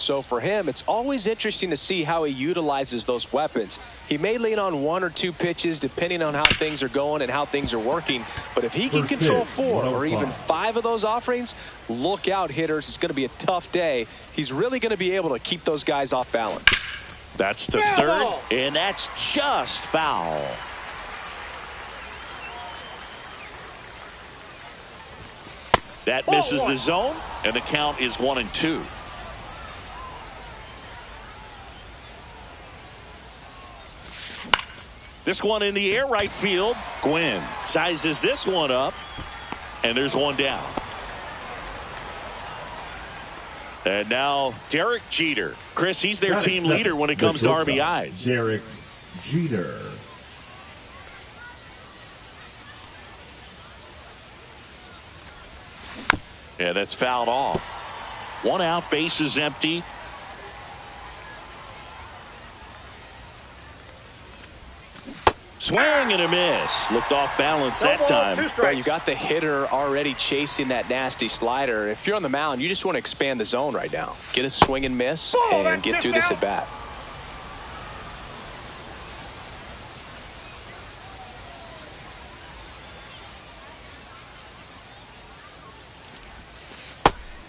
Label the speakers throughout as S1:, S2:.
S1: So for him, it's always interesting to see how he utilizes those weapons. He may lean on 1 or 2 pitches depending on how things are going and how things are working. But if he can control 4 or even 5 of those offerings, look out, hitters. It's going to be a tough day. He's really going to be able to keep those guys off balance.
S2: That's the third, and that's just foul. That misses the zone, and the count is 1-2. This one in the air, right field. Gwynn sizes this one up, and there's one down. And now Derek Jeter. Chris, he's their team leader when it comes to RBIs.
S3: Derek Jeter.
S2: Yeah, that's fouled off. 1 out, base is empty. Swing and a miss. Looked off balance that time.
S1: Well, you got the hitter already chasing that nasty slider. If you're on the mound, you just want to expand the zone right now. Get a swing and miss and get through this at bat.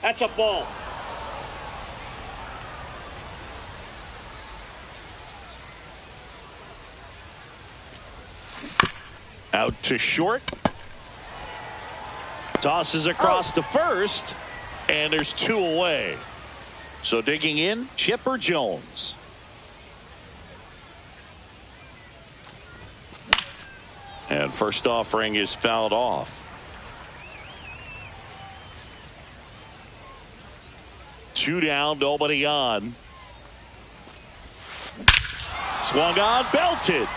S4: That's a ball.
S2: Out to short. Tosses across to first. And there's 2 away. So digging in, Chipper Jones. And first offering is fouled off. 2 down, nobody on. Swung on, belted.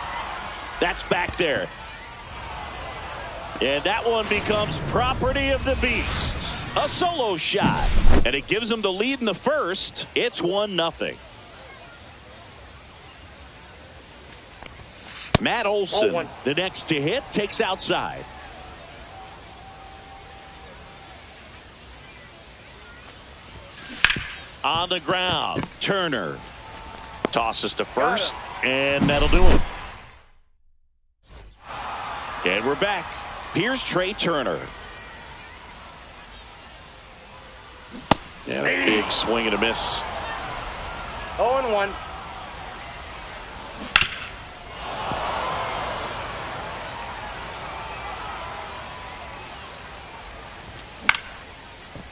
S2: That's back there. And that one becomes property of the beast. A solo shot. And it gives him the lead in the first. It's 1-0. Matt Olson, the next to hit, takes outside. On the ground, Turner tosses to first, and that'll do it. And we're back. Here's Trey Turner. And a big swing and a miss.
S4: 0-1.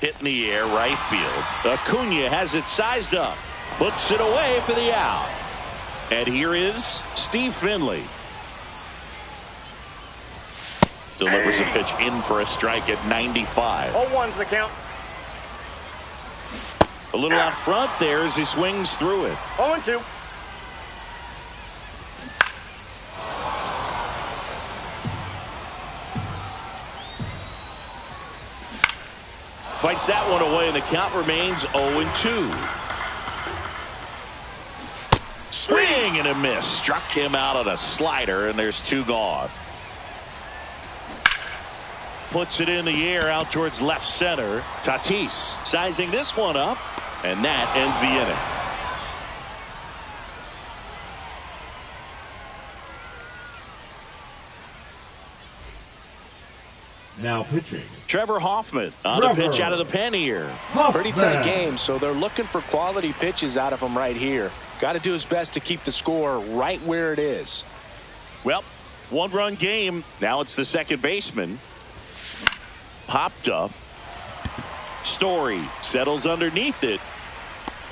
S2: Hit in the air, right field. Acuna has it sized up. Puts it away for the out. And here is Steve Finley. Delivers a pitch in for a strike at 95.
S4: 0-1's the count.
S2: A little out front there as he swings through it.
S4: 0-2.
S2: Fights that one away, and the count remains 0-2. Swing and a miss. Struck him out on a slider, and there's 2 gone. Puts it in the air out towards left center. Tatis sizing this one up, and that ends the inning.
S3: Now pitching.
S2: Trevor Hoffman on a pitch out of the pen here.
S1: Pretty tight game, so they're looking for quality pitches out of him right here. Got to do his best to keep the score right where it is.
S2: Well, 1-run game. Now it's the second baseman. Popped up. Story settles underneath it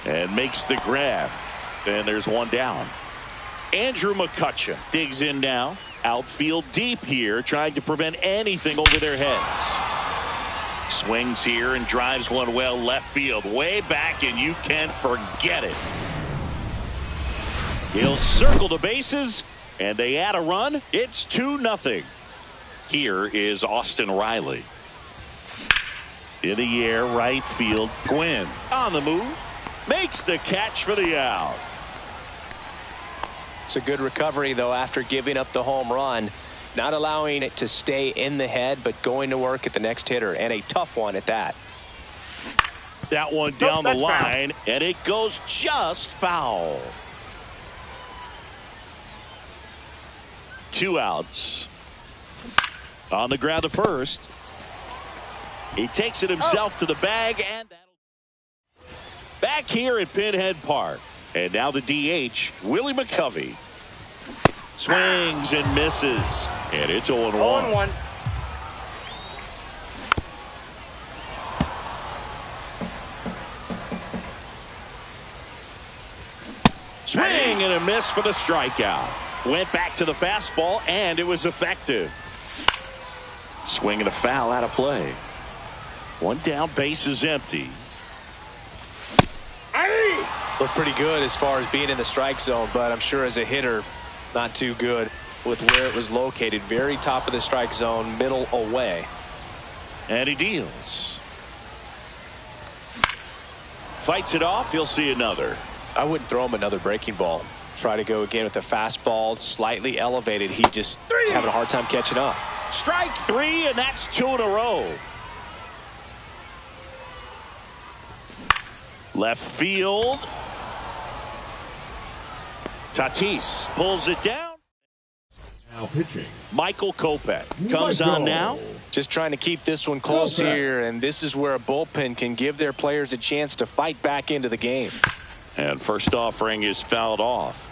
S2: and makes the grab. And there's 1 down. Andrew McCutcheon digs in now. Outfield deep here, trying to prevent anything over their heads. Swings here and drives one well left field. Way back, and you can't forget it. He'll circle the bases, and they add a run. It's 2-0. Here is Austin Riley. In the air, right field. Gwynn on the move. Makes the catch for the out.
S1: It's a good recovery, though, after giving up the home run. Not allowing it to stay in the head, but going to work at the next hitter, and a tough one at that.
S2: that one down the
S4: that's
S2: line, and it goes just foul. 2 outs. On the ground to first. He takes it himself to the bag, and back here at Pinhead Park. And now the DH, Willie McCovey. Swings and misses. And it's 0-1.
S4: 0-1.
S2: Swing and a miss for the strikeout. Went back to the fastball, and it was effective. Swing and a foul out of play. 1 down, base is empty.
S1: Looked pretty good as far as being in the strike zone, but I'm sure as a hitter, not too good with where it was located. Very top of the strike zone, middle away.
S2: And he deals. Fights it off. He'll see another.
S1: I wouldn't throw him another breaking ball. Try to go again with the fastball, slightly elevated. He just is having a hard time catching up.
S2: Strike 3, and that's 2 in a row. Left field. Tatis pulls it down.
S3: Now pitching.
S2: Michael Kopech comes on now.
S1: Just trying to keep this one close here, and this is where a bullpen can give their players a chance to fight back into the game.
S2: And first offering is fouled off.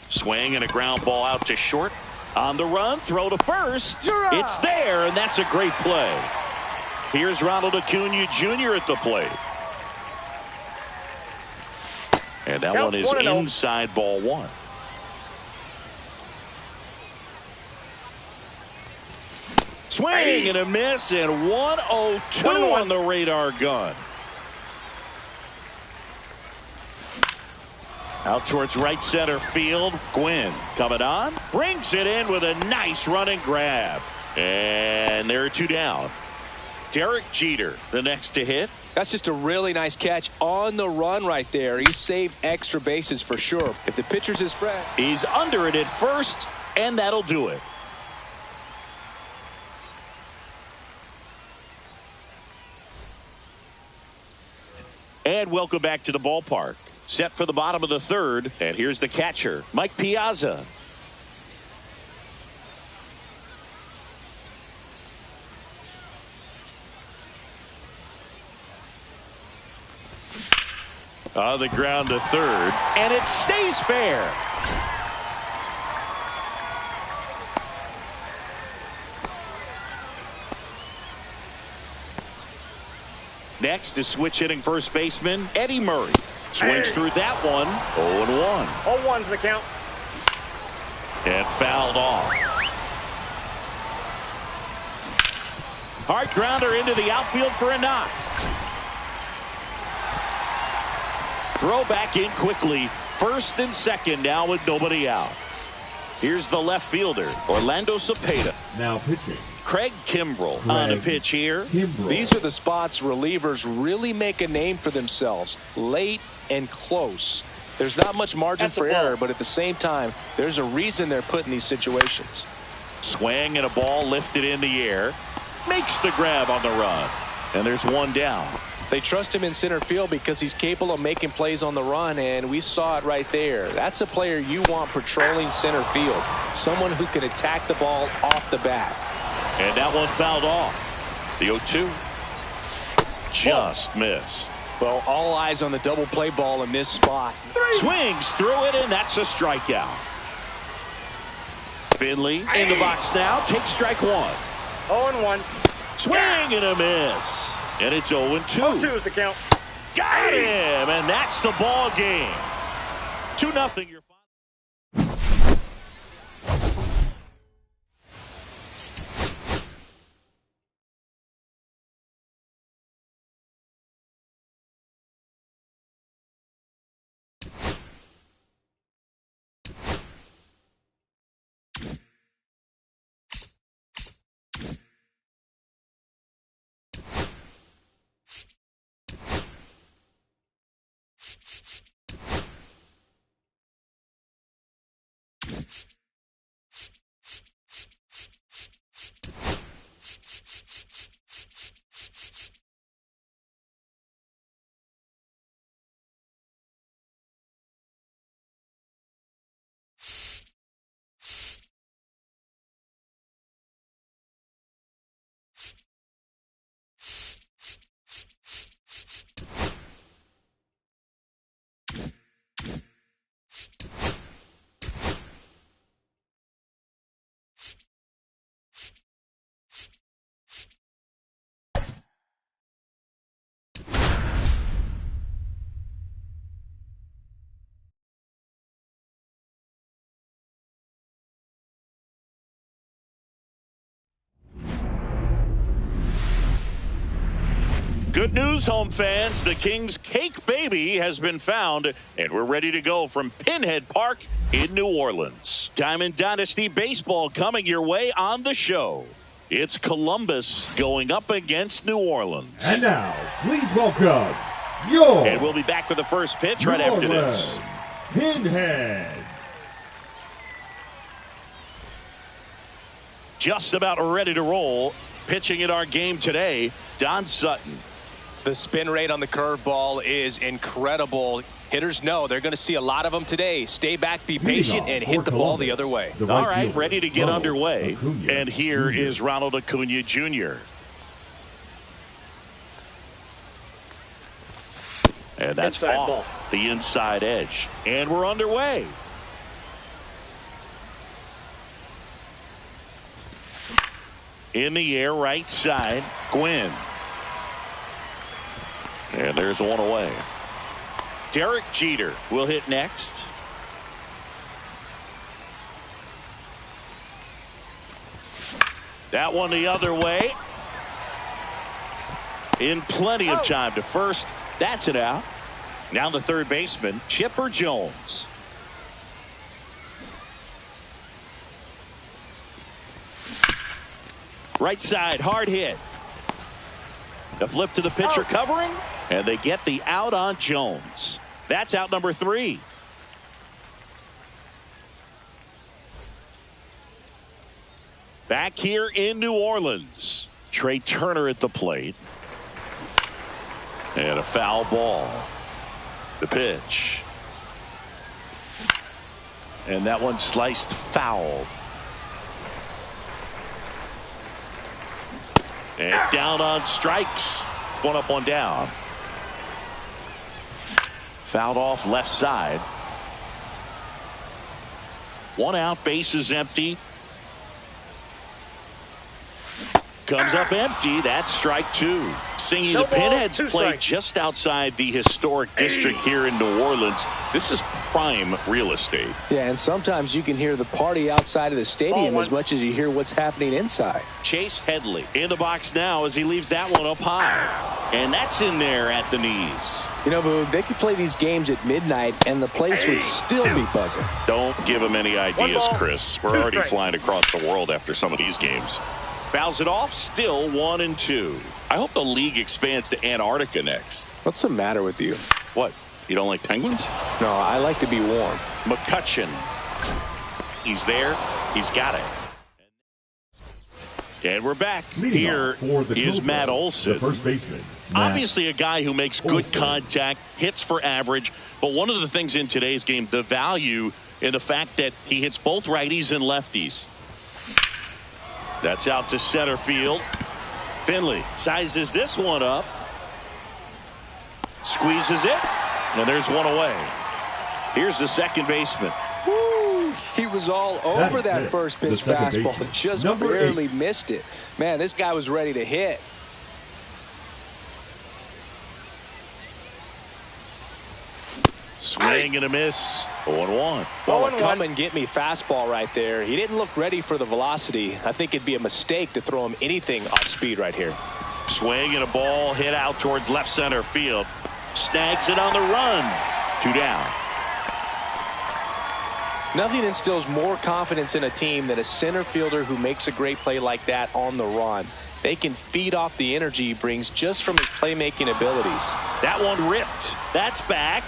S2: Swing and a ground ball out to short. On the run, throw to first. It's there, and that's a great play. Here's Ronald Acuna Jr. at the plate. And that one is inside ball 1. Swing and a miss, and 1-0-2 on the radar gun. Out towards right center field. Gwynn coming on. Brings it in with a nice running grab. And there are 2 down. Derek Jeter, the next to hit.
S1: That's just a really nice catch on the run right there. He saved extra bases for sure. If the pitcher's his friend.
S2: He's under it at first, and that'll do it. And welcome back to the ballpark. Set for the bottom of the 3rd, and here's the catcher, Mike Piazza. On the ground to 3rd, and it stays fair. Next is switch hitting first baseman Eddie Murray. Swings through that one. 0-1.
S4: 0-1's the count.
S2: And fouled off. Hard grounder into the outfield for a knock. Throw back in quickly. First and second now with nobody out. Here's the left fielder, Orlando Cepeda.
S3: Now pitching.
S2: Craig Kimbrell on a pitch here.
S1: These are the spots relievers really make a name for themselves. Late and close. There's not much margin for error, but at the same time, there's a reason they're put in these situations.
S2: Swing and a ball lifted in the air. Makes the grab on the run. And there's 1 down.
S1: They trust him in center field because he's capable of making plays on the run, and we saw it right there. That's a player you want patrolling center field. Someone who can attack the ball off the bat.
S2: And that one fouled off. The 0-2. Just missed.
S1: Well, all eyes on the double play ball in this spot.
S2: Swings through it, and that's a strikeout. Finley in the box now. Takes strike 1.
S4: 0-1.
S2: Swing and a miss. And it's 0-2.
S4: 0-2 is the count.
S2: Got him, and that's the ball game. 2-0 your Good news, home fans. The Kings Cake Baby has been found, and we're ready to go from Pinhead Park in New Orleans. Diamond Dynasty Baseball coming your way on the show. It's Columbus going up against New Orleans.
S3: And now, please welcome
S2: And we'll be back with the first pitch right after this.
S3: Pinhead.
S2: Just about ready to roll. Pitching in our game today, Don Sutton.
S1: The spin rate on the curveball is incredible. Hitters know they're going to see a lot of them today. Stay back, be patient, and hit the ball the other way.
S2: All right, ready to get underway. And here is Ronald Acuna Jr. And that's
S4: Inside
S2: off
S4: ball.
S2: the inside edge. And we're underway. In the air, right side, Gwynn. And there's one away. Derek Jeter will hit next. That one the other way. In plenty of time to first. That's it out. Now the third baseman, Chipper Jones. Right side, hard hit. The flip to the pitcher covering, and they get the out on Jones. That's out number 3. Back here in New Orleans, Trey Turner at the plate. And a foul ball. The pitch. And that one sliced foul. And down on strikes. One up, one down. Fouled off left side. One out, base is empty. Comes up empty. That's strike 2. Singing
S4: No
S2: the Pinheads
S4: ball, 2
S2: play
S4: strikes.
S2: just outside the historic district here in New Orleans. This is prime real estate.
S1: Yeah, and sometimes you can hear the party outside of the stadium as much as you hear what's happening inside.
S2: Chase Headley in the box now as he leaves that one up high. And that's in there at the knees.
S1: You know, Boog, they could play these games at midnight and the place would still be buzzing.
S2: Don't give him any ideas,
S4: ball,
S2: Chris. We're
S4: 2
S2: already
S4: strikes.
S2: flying across the world after some of these games. Fouls it off, still 1-2. I hope the league expands to Antarctica next.
S1: What's the matter with you?
S2: What? You don't like penguins?
S1: No, I like to be warm.
S2: McCutchen. He's there. He's got it. And we're back.
S3: Leading
S2: Here
S3: off for the
S2: is
S3: Cobras,
S2: Matt
S3: the
S2: Olson.
S3: first baseman. Matt
S2: Obviously a guy who makes good
S3: Olson.
S2: contact, hits for average. But one of the things in today's game, the value in the fact that he hits both righties and lefties. That's out to center field. Finley sizes this one up. Squeezes it. And there's one away. Here's the second baseman.
S1: Woo! He was all over
S3: That is
S1: that
S3: it.
S1: first
S3: The
S1: pitch
S3: second
S1: fastball.
S3: baseman,
S1: Just
S3: number
S1: barely
S3: 8.
S1: missed it. Man, this guy was ready to hit.
S2: Swing and a miss. 0-1.
S1: Well,
S4: 0-1.
S1: come and get me fastball right there. He didn't look ready for the velocity. I think it'd be a mistake to throw him anything off speed right here.
S2: Swing and a ball hit out towards left center field. Snags it on the run. 2 down.
S1: Nothing instills more confidence in a team than a center fielder who makes a great play like that on the run. They can feed off the energy he brings just from his playmaking abilities.
S2: That one ripped. That's back.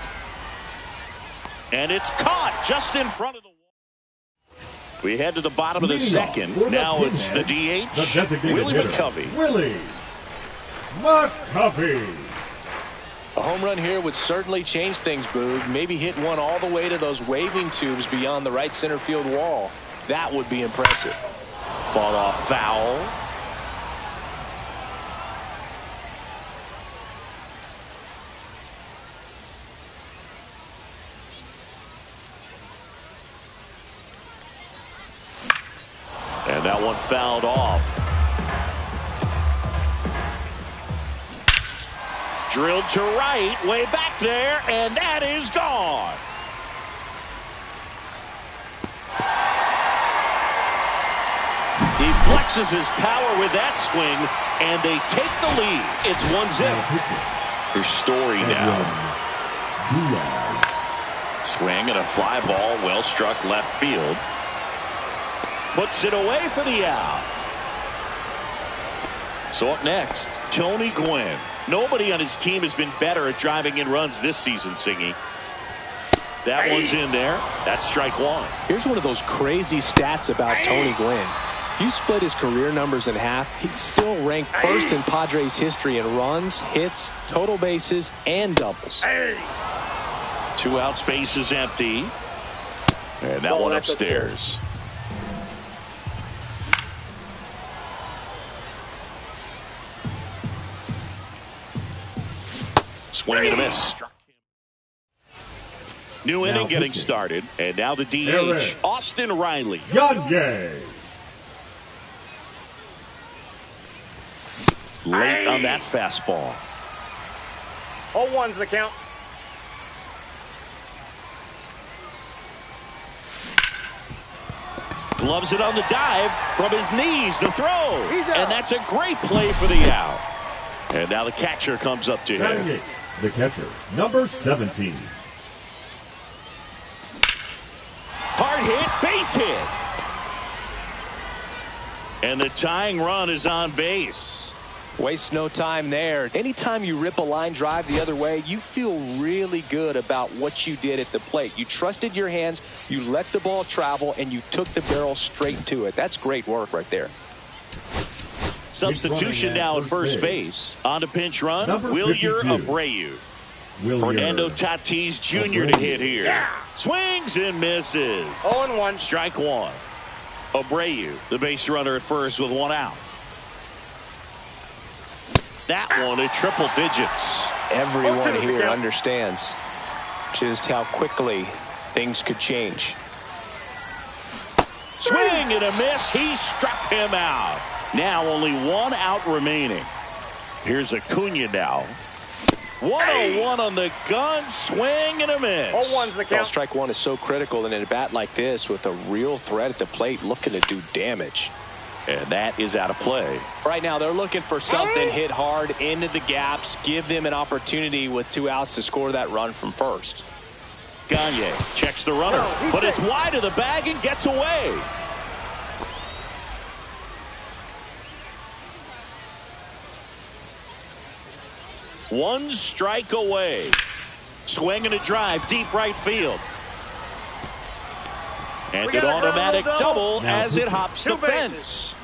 S2: And it's caught just in front of the wall. We head to the bottom of the
S3: Leading off
S2: second.
S3: for the
S2: Now it's the
S3: Pinheads,
S2: DH,
S3: the designated
S2: Willie
S3: hitter,
S2: McCovey.
S3: Willie McCovey.
S1: A home run here would certainly change things, Boog. Maybe hit one all the way to those waving tubes beyond the right center field wall. That would be impressive.
S2: Fought off foul. And that one fouled off. Drilled to right, way back there, and that is gone. He flexes his power with that swing, and they take the lead. It's 1-0. Here's Story now. Swing and a fly ball, well struck left field. Puts it away for the out. So up next, Tony Gwynn. Nobody on his team has been better at driving in runs this season, Singy. That one's in there. That's strike one.
S1: Here's one of those crazy stats about Tony Gwynn. If you split his career numbers in half, he'd still rank first in Padres history in runs, hits, total bases, and doubles.
S2: 2 out, space is empty. And that one upstairs. Swing and a miss. New inning getting started. And now the DH, Austin Riley.
S3: Gagne.
S2: Late on that fastball.
S4: 0-1's the count.
S2: Gloves it on the dive from his knees. The throw. And that's a great play for the out. And now the catcher comes up to him.
S3: Gagne, the catcher, number 17.
S2: Hard hit, base hit. And the tying run is on base.
S1: Waste no time there. Anytime you rip a line drive the other way, you feel really good about what you did at the plate. You trusted your hands, you let the ball travel, and you took the barrel straight to it. That's great work right there.
S2: Substitution now at first base. On to pinch run, Wilyer Abreu. Fernando Tatis Jr. to hit here.
S4: Yeah.
S2: Swings and misses.
S4: 0-1.
S2: Strike one. Abreu, the base runner at first with 1 out. That one at triple digits.
S1: Everyone here understands just how quickly things could change.
S2: Swing and a miss. He struck him out. Now only 1 out remaining. Here's Acuna now. 101 on the gun. Swing and a miss.
S4: 0-1's the count.
S1: Strike one is so critical in a bat like this with a real threat at the plate looking to do damage.
S2: And that is out of play.
S1: Right now they're looking for something hit hard into the gaps, give them an opportunity with 2 outs to score that run from first.
S2: Gagne checks the runner, but it's wide of the bag and gets away. One strike away. Swing and a drive, deep right field. And an automatic double as it hops the fence.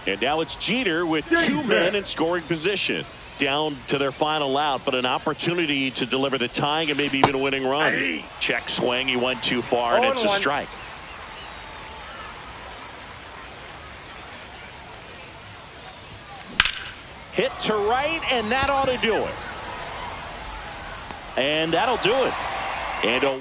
S2: And now it's Jeter with 2 men in scoring position. Down to their final out, but an opportunity to deliver the tying and maybe even a winning run. Check swing, he went too far, and it's a strike. Hit to right, and that ought to do it. And that'll do it. And a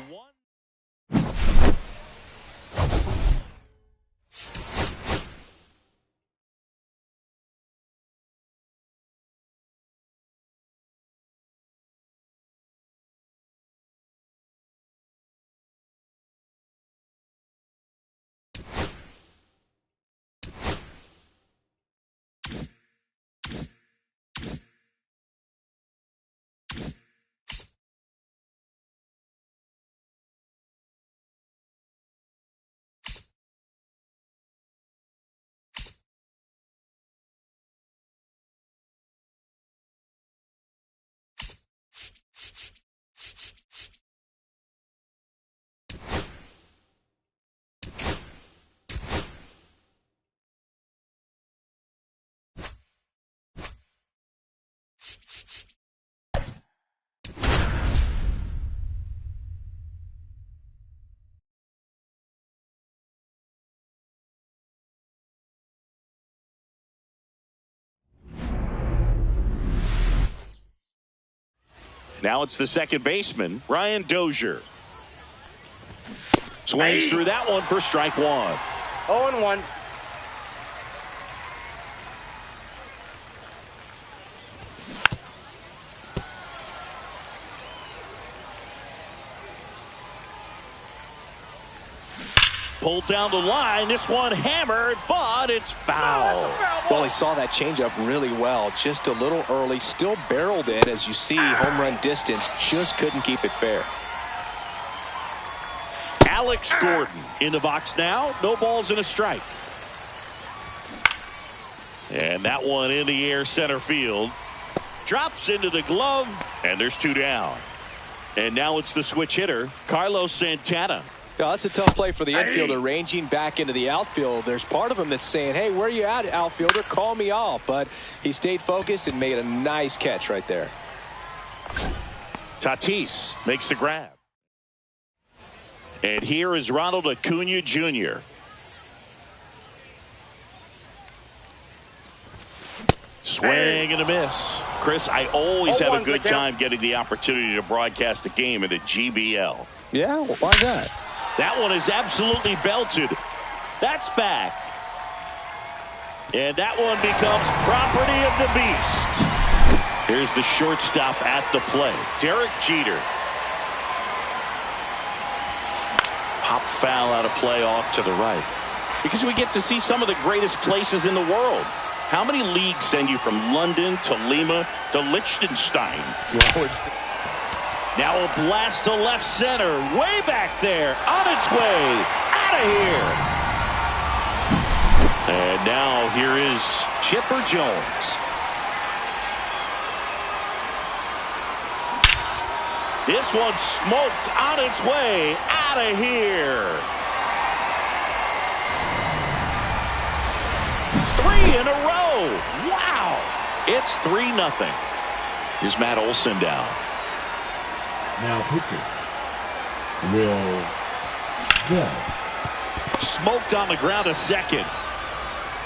S2: now it's the second baseman, Ryan Dozier. Swings through that one for strike one.
S4: 0-1.
S2: Pulled down the line. This one hammered, but it's foul.
S1: Well, he saw that changeup really well. Just a little early. Still barreled in. As you see, home run distance. Just couldn't keep it fair.
S2: Alex Gordon in the box now. No balls and a strike. And that one in the air center field. Drops into the glove. And there's 2 down. And now it's the switch hitter, Carlos Santana.
S1: Yeah, that's a tough play for the infielder, ranging back into the outfield. There's part of him that's saying, hey, where are you at, outfielder? Call me off. But he stayed focused and made a nice catch right there.
S2: Tatis makes the grab. And here is Ronald Acuna Jr. Swing and a miss. Chris, I always have a good time getting the opportunity to broadcast a game in the GBL.
S1: Yeah, why not?
S2: That one is absolutely belted. That's back. And that one becomes property of the beast. Here's the shortstop at the play, Derek Jeter. Pop foul out of play off to the right. Because we get to see some of the greatest places in the world. How many leagues send you from London to Lima to Liechtenstein? Now a blast to left center, way back there, on its way, out of here. And now here is Chipper Jones. This one smoked, on its way, out of here. 3 in a row. Wow. It's 3-0. Here's Matt Olson down.
S3: Now pitching. Will Vest.
S2: Smoked on the ground, a second.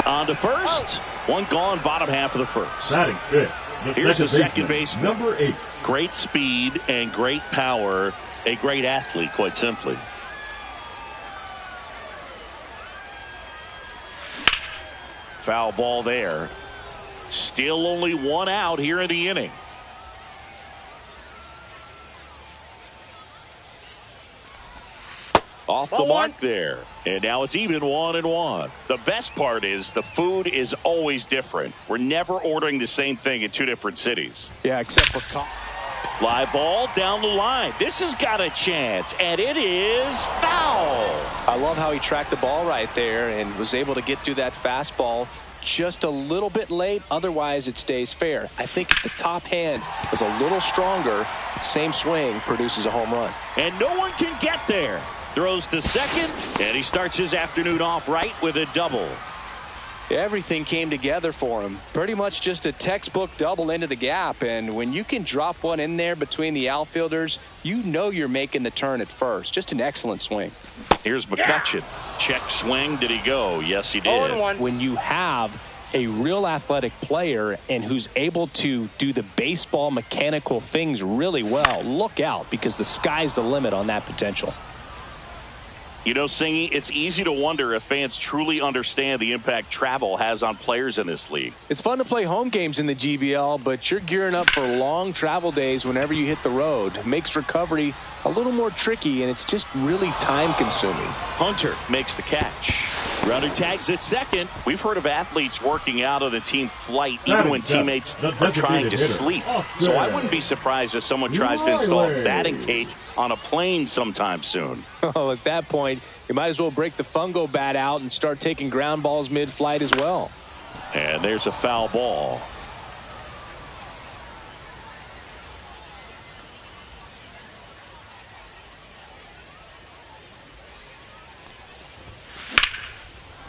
S2: On to first. One gone, bottom half of the first.
S3: Batting fifth.
S2: Here's the second baseman.
S3: Number 8.
S2: Great speed and great power. A great athlete, quite simply. Foul ball there. Still only 1 out here in the inning. Off the mark there. And now it's even 1-1. The best part is the food is always different. We're never ordering the same thing in 2 different cities.
S1: Yeah, except for
S2: fly ball down the line. This has got a chance, and it is foul.
S1: I love how he tracked the ball right there and was able to get through that fastball just a little bit late. Otherwise, it stays fair. I think if the top hand is a little stronger, same swing produces a home run.
S2: And no one can get there. Throws to second, and he starts his afternoon off right with a double.
S1: Everything came together for him. Pretty much just a textbook double into the gap. And when you can drop one in there between the outfielders, you know you're making the turn at first. Just an excellent swing.
S2: Here's McCutchen. Check swing. Did he go? Yes, he did.
S4: 0-1.
S1: When you have a real athletic player and who's able to do the baseball mechanical things really well, look out, because the sky's the limit on that potential.
S2: You know, Singy, it's easy to wonder if fans truly understand the impact travel has on players in this league.
S1: It's fun to play home games in the GBL, but you're gearing up for long travel days whenever you hit the road. It makes recovery a little more tricky, and it's just really time-consuming.
S2: Hunter makes the catch. Runner tags at second. We've heard of athletes working out on the team flight even when teammates are trying to sleep. So I wouldn't be surprised if someone tries to install a batting cage on a plane sometime soon.
S1: Oh, at that point, you might as well break the fungo bat out and start taking ground balls mid-flight as well.
S2: And there's a foul ball.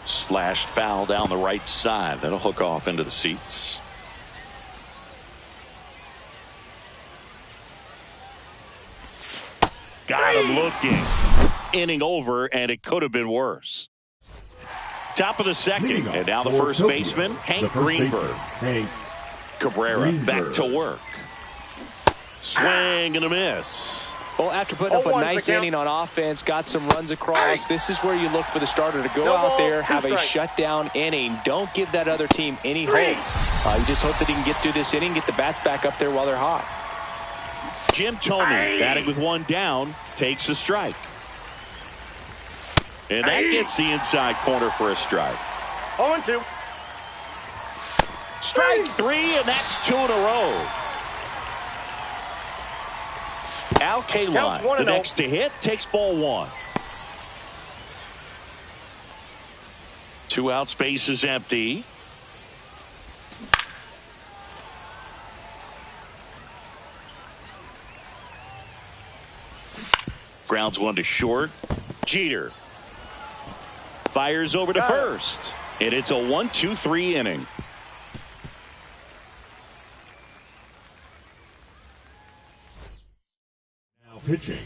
S2: Slashed foul down the right side. That'll hook off into the seats. Got him looking. Inning over, and it could have been worse. Top of the second, and now the first baseman, Hank Greenberg. Cabrera back to work. Swing and a miss.
S1: Well, after putting up a nice inning on offense, got some runs across, this is where you look for the starter to go out there, have a shutdown inning. Don't give that other team any hope. You just hope that he can get through this inning, get the bats back up there while they're hot.
S2: Jim Thome batting with one down, takes a strike. And that gets the inside corner for a strike.
S4: 0-2.
S2: Strike 3, and that's 2 in a row. Al Kaline, the next to hit, takes ball 1. 2 outs, base is empty. Grounds 1 to short. Jeter fires over to first, and it's a 1-2-3 inning.
S3: Now pitching.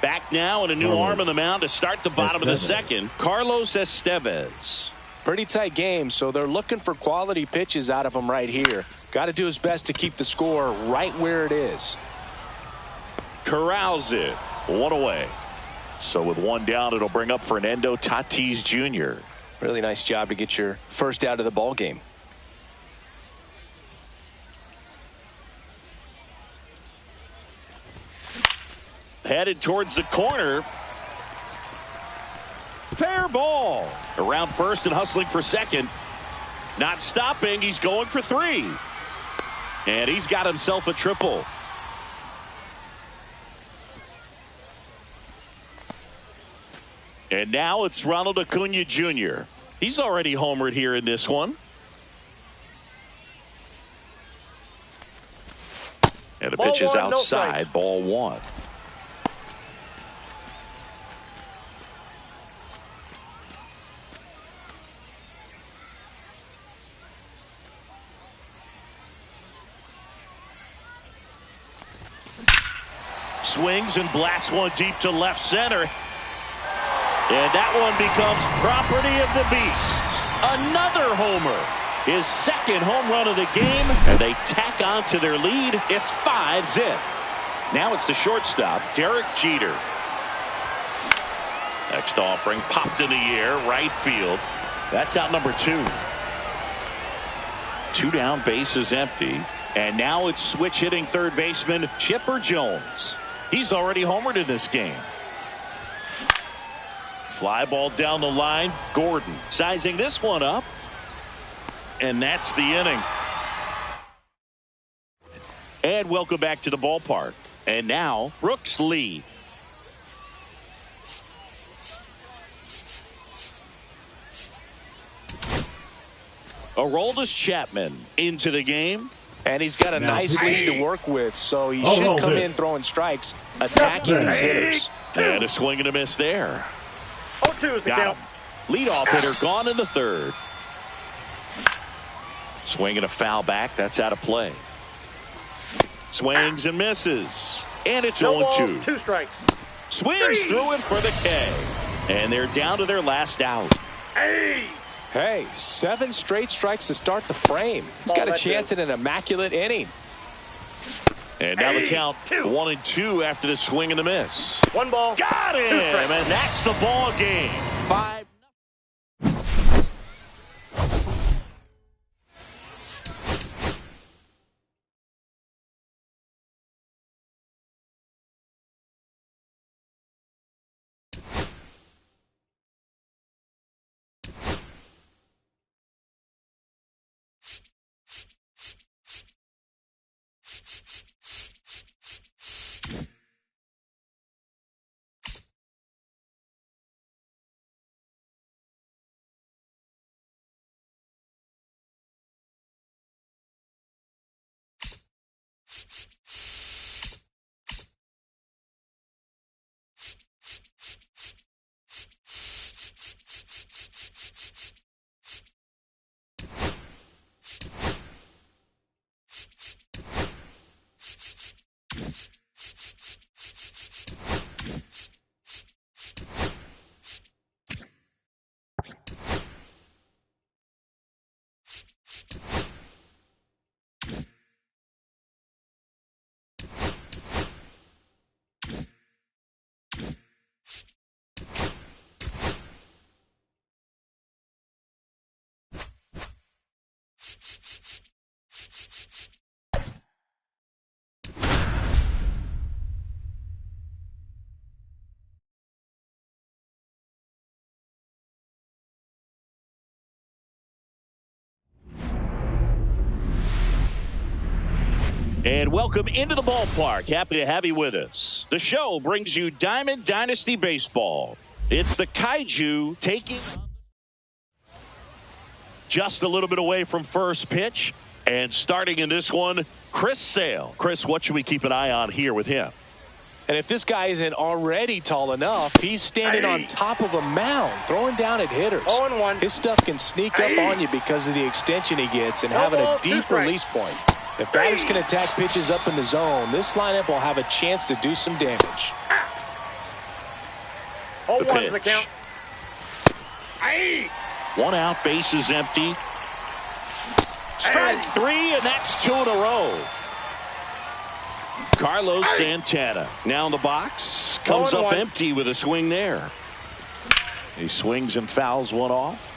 S2: Back now, and a new arm on the mound to start the bottom of the second. Carlos Estevez.
S1: Pretty tight game, so they're looking for quality pitches out of him right here. Got to do his best to keep the score right where it is.
S2: Corrals it. 1 away. So with 1 down, it'll bring up Fernando Tatis Jr.
S1: Really nice job to get your first out of the ball game.
S2: Headed towards the corner. Fair ball. Around first and hustling for second. Not stopping. He's going for 3. And he's got himself a triple. And now it's Ronald Acuna Jr. He's already homered here in this one. And the pitch is outside. Ball 1. Swings and blasts one deep to left center. And that one becomes property of the beast. Another homer. His second home run of the game. And they tack on to their lead. It's 5-zip. Now it's the shortstop, Derek Jeter. Next offering popped in the air, right field. That's out number 2. 2 down, base is empty. And now it's switch hitting third baseman Chipper Jones. He's already homered in this game. Fly ball down the line. Gordon sizing this one up. And that's the inning. And welcome back to the ballpark. And now Brooks Lee. Aroldis Chapman into the game.
S1: And he's got a nice lead to work with, so he should come in throwing strikes, attacking his hitters.
S2: And a swing and a miss there.
S4: 0-2 is the count.
S2: Leadoff hitter gone in the third. Swing and a foul back. That's out of play. Swings and misses. And it's 0-2.
S4: 2 strikes.
S2: Swings through it for the K. And they're down to their last out.
S1: Hey, 7 straight strikes to start the frame. He's got a chance at an immaculate inning.
S2: And now the count 1-2 after the swing and the miss.
S4: 1 ball.
S2: Got him, and that's the ball game. 5 And welcome into the ballpark. Happy to have you with us. The show brings you Diamond Dynasty Baseball. It's the Kaiju taking just a little bit away from first pitch. And starting in this one, Chris Sale. Chris, what should we keep an eye on here with him?
S1: And if this guy isn't already tall enough, he's standing on top of a mound, throwing down at hitters.
S4: 0-1.
S1: His stuff can sneak up on you because of the extension he gets and having a deep release point. If batters can attack pitches up in the zone, this lineup will have a chance to do some damage.
S4: 0-1's the count.
S2: One out, bases empty. Strike three, and that's 2 in a row. Carlos Santana now in the box. Comes up empty with a swing there. He swings and fouls one off.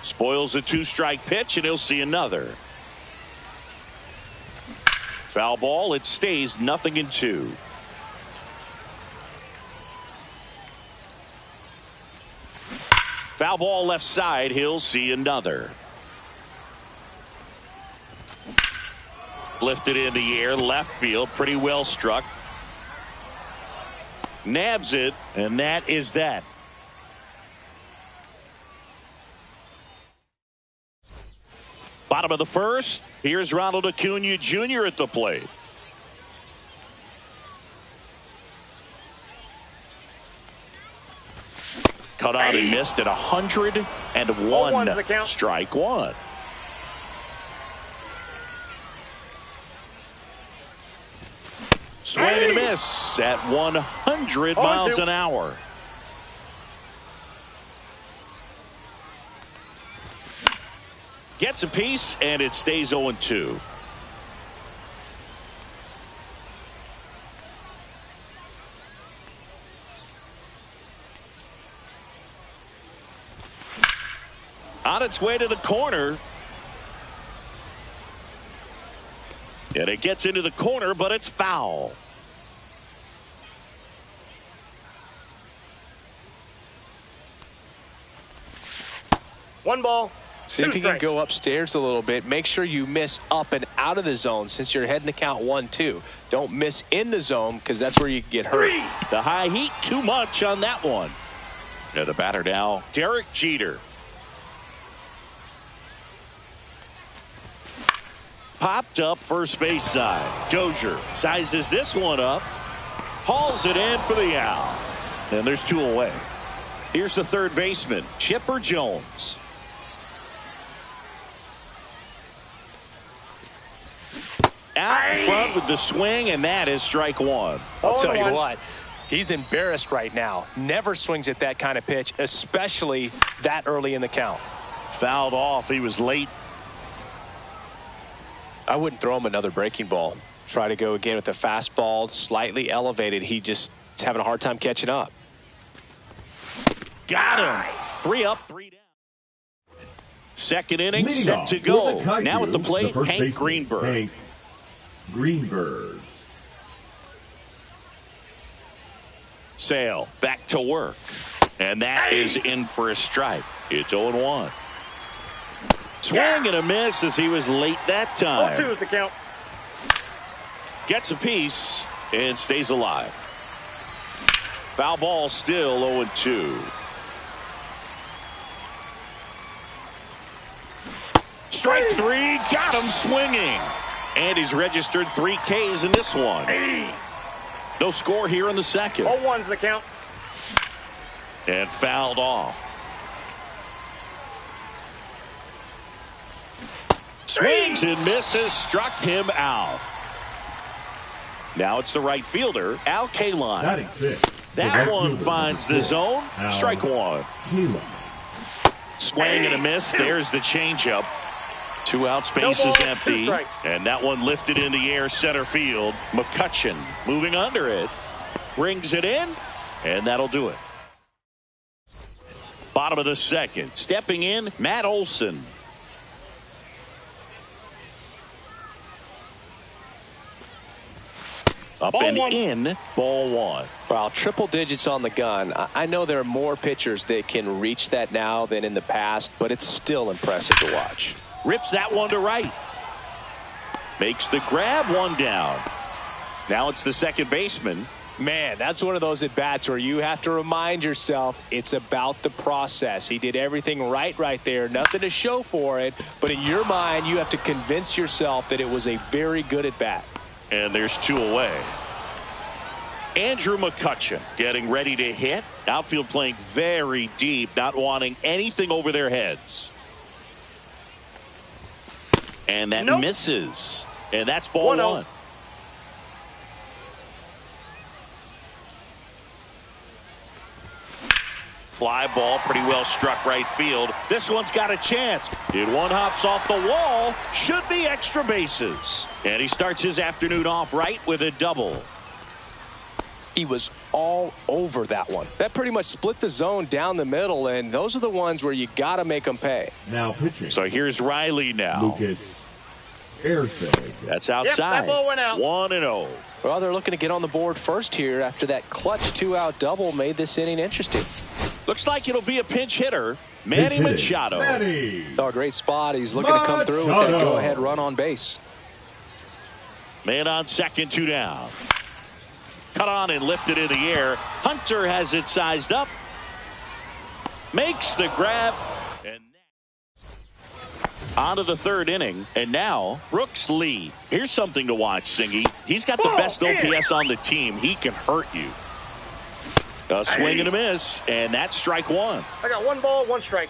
S2: Spoils a 2-strike pitch, and he'll see another. Foul ball. It stays 0-2. Foul ball left side. He'll see another. Lifted in the air, left field, pretty well struck. Nabs it, and that is that. Bottom of the first, here's Ronald Acuna Jr. at the plate. Cut out and missed at 101. Strike one. Swing and a miss at 100 miles an hour. Gets a piece, and it stays 0-2. On its way to the corner. And it gets into the corner, but it's foul.
S4: One ball.
S1: See if you can go upstairs a little bit. Make sure you miss up and out of the zone since you're heading to count 1-2. Don't miss in the zone because that's where you get hurt.
S2: The high heat, too much on that one. The batter now, Derek Jeter. Popped up first base side. Dozier sizes this one up. Hauls it in for the out. And there's 2 away. Here's the third baseman, Chipper Jones. Out in front with the swing, and that is strike one.
S1: I'll tell you what, he's embarrassed right now. Never swings at that kind of pitch, especially that early in the count.
S2: Fouled off. He was late.
S1: I wouldn't throw him another breaking ball. Try to go again with the fastball, slightly elevated. He just is having a hard time catching up.
S2: Got him. 3 up, 3 down. Second inning set to go. Now at the plate, Hank Greenberg. Sale back to work. And that is in for a strike. It's 0-1. Swing and a miss as he was late that time.
S4: 0-2 is the count.
S2: Gets a piece and stays alive. Foul ball still 0-2. Strike 3, got him swinging. And he's registered 3 Ks in this one. No score here in the second.
S4: 0-1's the count.
S2: And fouled off. Swings and misses, struck him out. Now it's the right fielder, Al Kaline. That one finds the zone. Strike one. Swing and a miss. There's the changeup. 2 out, space is empty. And that one lifted in the air center field. McCutchen moving under it. Brings it in. And that'll do it. Bottom of the second. Stepping in, Matt Olson. Up and in, ball one.
S1: Wow, triple digits on the gun. I know there are more pitchers that can reach that now than in the past, but it's still impressive to watch.
S2: Rips that one to right. Makes the grab, one down. Now it's the second baseman.
S1: Man, that's one of those at-bats where you have to remind yourself it's about the process. He did everything right there. Nothing to show for it. But in your mind, you have to convince yourself that it was a very good at-bat.
S2: And there's 2 away. Andrew McCutchen getting ready to hit. Outfield playing very deep, not wanting anything over their heads. And that misses. And that's ball 1. Fly ball, pretty well struck right field. This one's got a chance. It one hops off the wall. Should be extra bases. And he starts his afternoon off right with a double.
S1: He was all over that one. That pretty much split the zone down the middle, and those are the ones where you got to make them pay.
S3: Now pitching.
S2: So here's Riley now.
S3: Lucas Erceg.
S2: That's outside.
S4: Yep, that ball went out.
S2: 1-0.
S1: Well, they're looking to get on the board first here after that clutch 2-out double made this inning interesting.
S2: Looks like it'll be a pinch hitter. Manny Machado.
S1: Oh, great spot. He's looking to come through with that go-ahead run on base.
S2: Man on second, 2 down. Cut on and lifted in the air. Hunter has it sized up. Makes the grab. And on to the third inning. And now Brooks Lee. Here's something to watch, Singy. He's got the best OPS on the team. He can hurt you. A swing and a miss. And that's strike 1.
S4: I got 1 ball, 1 strike.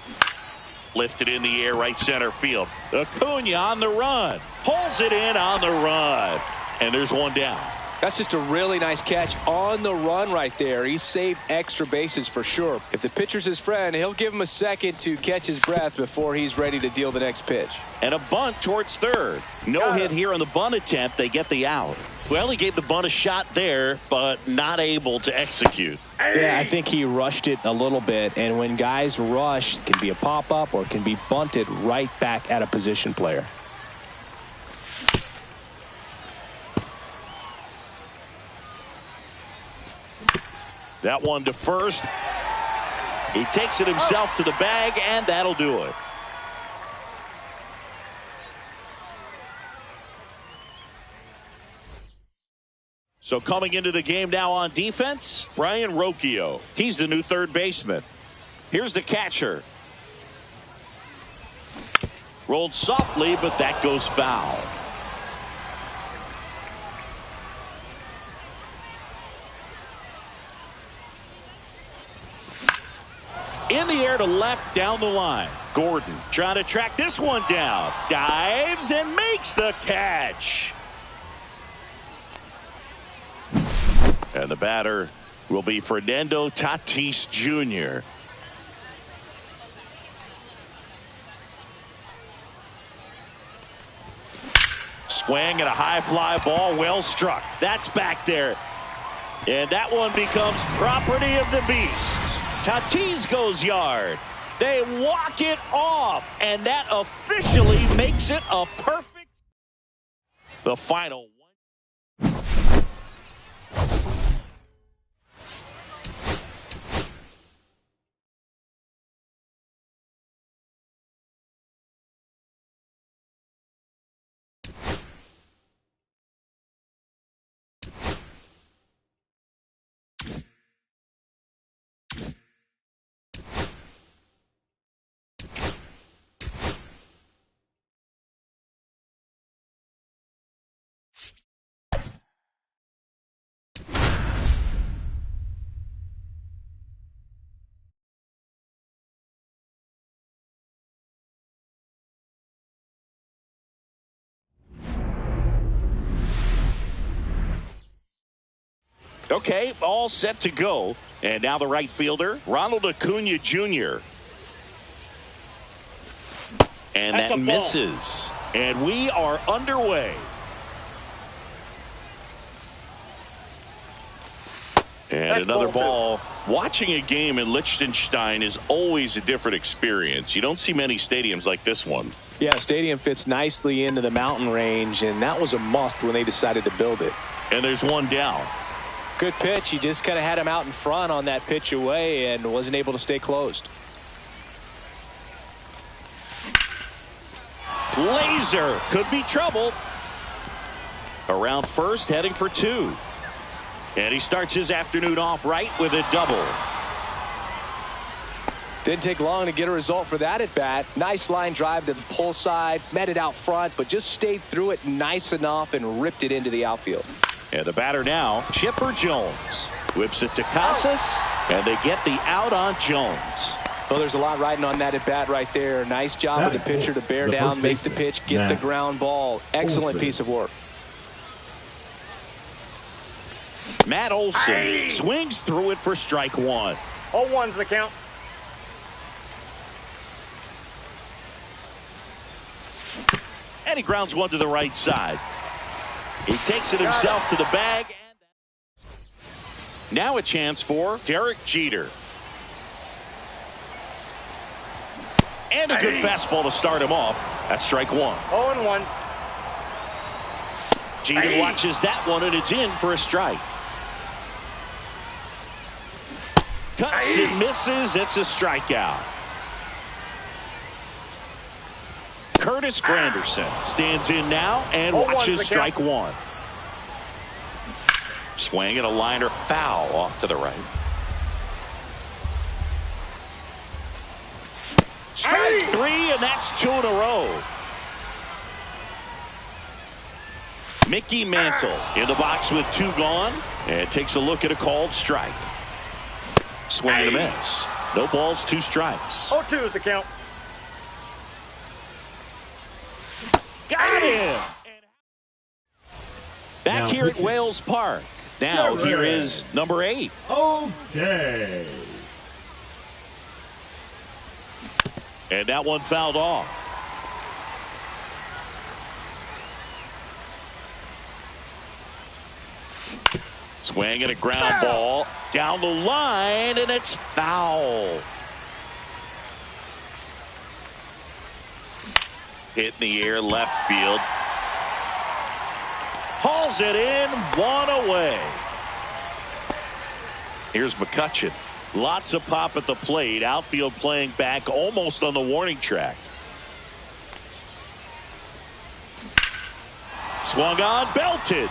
S2: Lifted in the air, right center field. Acuna on the run. Pulls it in on the run. And there's 1 down.
S1: That's just a really nice catch on the run right there. He saved extra bases for sure. If the pitcher's his friend, he'll give him a second to catch his breath before he's ready to deal the next pitch.
S2: And a bunt towards third. No hit here on the bunt attempt. They get the out. Well, he gave the bunt a shot there, but not able to execute.
S1: Yeah, I think he rushed it a little bit. And when guys rush, it can be a pop-up or it can be bunted right back at a position player.
S2: That one to first. He takes it himself to the bag, and that'll do it. So coming into the game now on defense, Brian Rocchio. He's the new third baseman. Here's the catcher. Rolled softly, but that goes foul. In the air to left down the line. Gordon trying to track this one down. Dives and makes the catch. And the batter will be Fernando Tatis Jr. Swing and a high fly ball, well struck. That's back there. And that one becomes property of the beast. Tatis goes yard. They walk it off, and that officially makes it a perfect. The final one. Okay, all set to go. And now the right fielder, Ronald Acuna Jr. And that misses. And we are underway. And another ball. Watching a game in Liechtenstein is always a different experience. You don't see many stadiums like this one.
S1: Yeah, stadium fits nicely into the mountain range, and that was a must when they decided to build it.
S2: And there's one down.
S1: Good pitch. He just kind of had him out in front on that pitch away and wasn't able to stay closed.
S2: Laser could be trouble. Around first, heading for 2. And he starts his afternoon off right with a double.
S1: Didn't take long to get a result for that at bat. Nice line drive to the pull side, met it out front, but just stayed through it nice enough and ripped it into the outfield.
S2: And the batter now, Chipper Jones. Whips it to Casas, and they get the out on Jones.
S1: Well, there's a lot riding on that at bat right there. Nice job of the pitcher to bear down, make the pitch, get the ground ball. Excellent piece of work.
S2: Matt Olson swings through it for strike 1.
S4: 0-1's the count.
S2: And he grounds one to the right side. He takes it himself to the bag. Now a chance for Derek Jeter. And a good fastball to start him off. That's strike 1.
S4: 0-1.
S2: Jeter watches that one, and it's in for a strike. Cuts and misses. It's a strikeout. Curtis Granderson stands in now and watches strike 1. Swing and a liner foul off to the right. Strike 3, and that's 2 in a row. Mickey Mantle in the box with 2 gone, and takes a look at a called strike. Swing and a miss. No balls, 2 strikes.
S4: 0-2 is the count.
S2: Got him. Back
S3: Now
S2: here at Wales Park. Now here is number 8.
S3: Okay.
S2: And that one fouled off. Swing and a ground ball down the line, and it's foul. Hit in the air, left field. Hauls it in, 1 away. Here's McCutchen. Lots of pop at the plate. Outfield playing back almost on the warning track. Swung on, belted.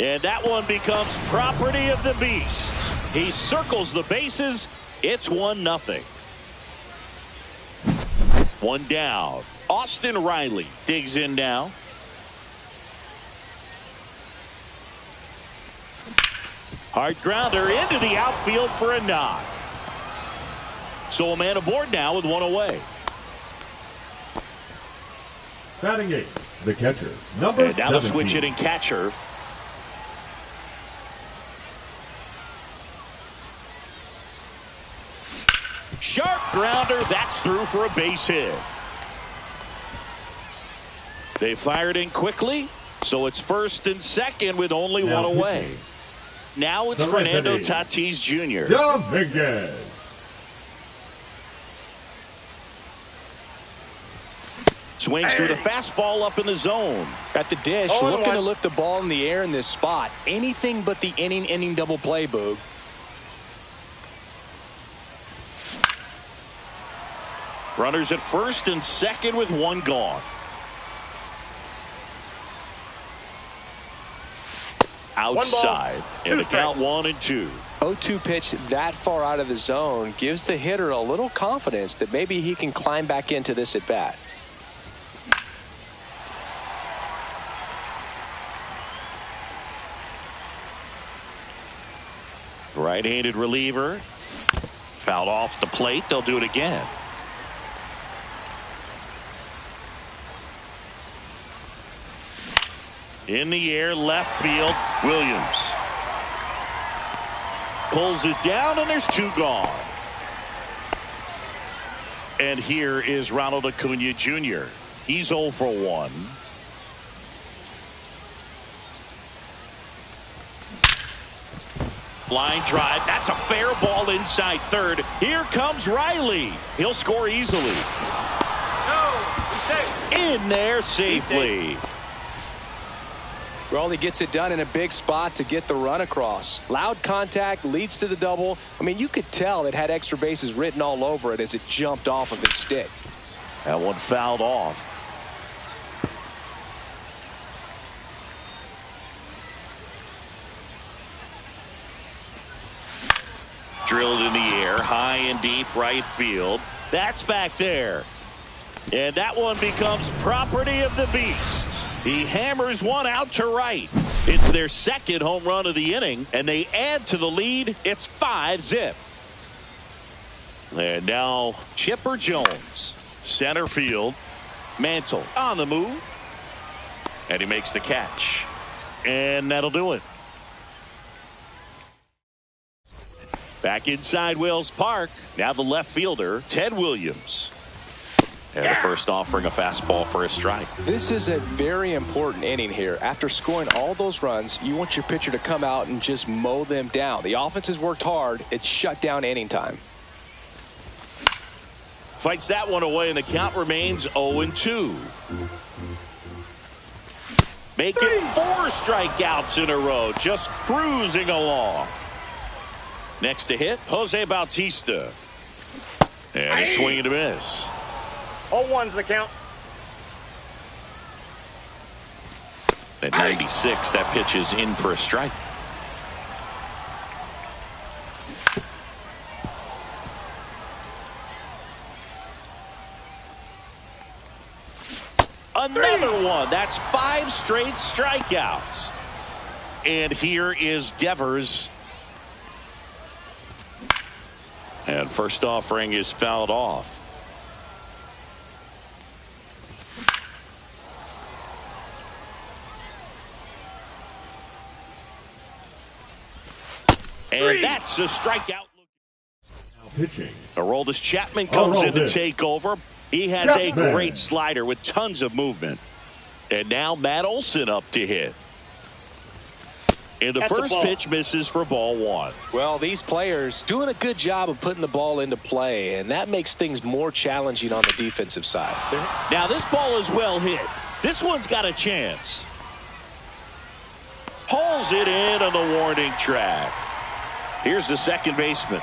S2: And that one becomes property of the beast. He circles the bases. It's 1-0. 1 down. Austin Riley digs in now. Hard grounder into the outfield for a knock. So a man aboard now with 1 away.
S3: Batting 8, the catcher, number 17.
S2: And now the switch hitting catcher. Sharp grounder, that's through for a base hit. They fired in quickly, so it's first and second with only 1 away. Now it's Fernando Tatis Jr.
S3: Dominguez.
S2: Swings through the fastball up in the zone.
S1: At the dish, looking to lift the ball in the air in this spot. Anything but the inning double play, Boog.
S2: Runners at first and second with 1 gone. Outside, and the count 1-2.
S1: 0-2 pitch that far out of the zone gives the hitter a little confidence that maybe he can climb back into this at bat.
S2: Right-handed reliever. Fouled off the plate. They'll do it again. In the air, left field, Williams. Pulls it down, and there's 2 gone. And here is Ronald Acuna Jr. He's 0 for 1. Line drive. That's a fair ball inside third. Here comes Riley. He'll score easily.
S4: No, he's safe.
S2: In there safely.
S1: Well, he gets it done in a big spot to get the run across. Loud contact leads to the double. I mean, you could tell it had extra bases written all over it as it jumped off of his stick.
S2: That one fouled off. Drilled in the air, high and deep right field. That's back there. And that one becomes property of the beast. He hammers one out to right. It's their second home run of the inning, and they add to the lead. It's 5-zip. And now Chipper Jones, center field. Mantle on the move. And he makes the catch. And that'll do it. Back inside Wells Park. Now the left fielder, Ted Williams. And the first offering a fastball for a strike.
S1: This is a very important inning here. After scoring all those runs, you want your pitcher to come out and just mow them down. The offense has worked hard. It's shut down inning time.
S2: Fights that one away, and the count remains 0-2. Making 4 strikeouts in a row. Just cruising along. Next to hit, Jose Bautista. And a swing and a miss.
S4: 0-1's the count.
S2: At 96, that pitch is in for a strike. Another one. That's 5 straight strikeouts. And here is Devers. And first offering is fouled off. And that's a strikeout.
S3: Now pitching.
S2: Aroldis Chapman comes in to take over. He has a great slider with tons of movement. And now Matt Olson up to hit. And the first pitch misses for ball 1.
S1: Well, these players doing a good job of putting the ball into play, and that makes things more challenging on the defensive side.
S2: Now this ball is well hit. This one's got a chance. Pulls it in on the warning track. Here's the second baseman.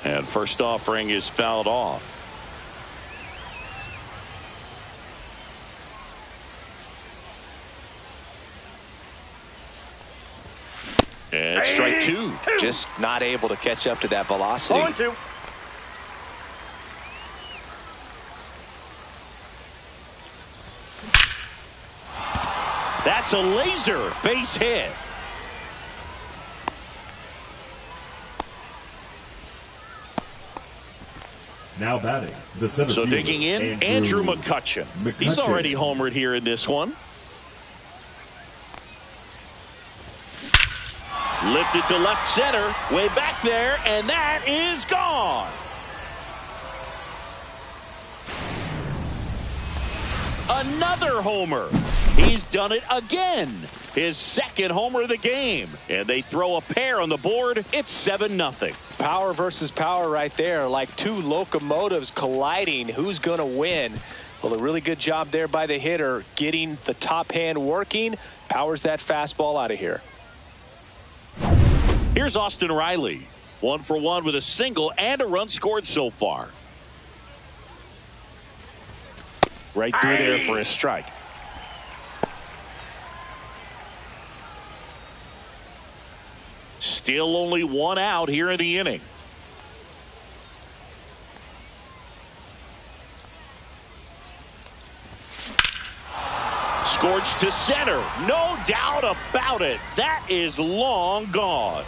S2: And first offering is fouled off. And strike 2.
S1: Just not able to catch up to that velocity.
S4: 0-2.
S2: That's a laser base hit.
S3: Now batting, the center
S2: So
S3: fielder,
S2: digging in, Andrew McCutchen. He's already homered here in this one. Lifted to left center, way back there, and that is gone. Another homer. He's done it again. His second homer of the game. And they throw a pair on the board. It's 7-0.
S1: Power versus power right there, like two locomotives colliding. Who's going to win? Well, a really good job there by the hitter, getting the top hand working. Powers that fastball out of here.
S2: Here's Austin Riley. 1 for 1 with a single and a run scored so far. Right through there for a strike. Still only 1 out here in the inning. Scorched to center. No doubt about it. That is long gone.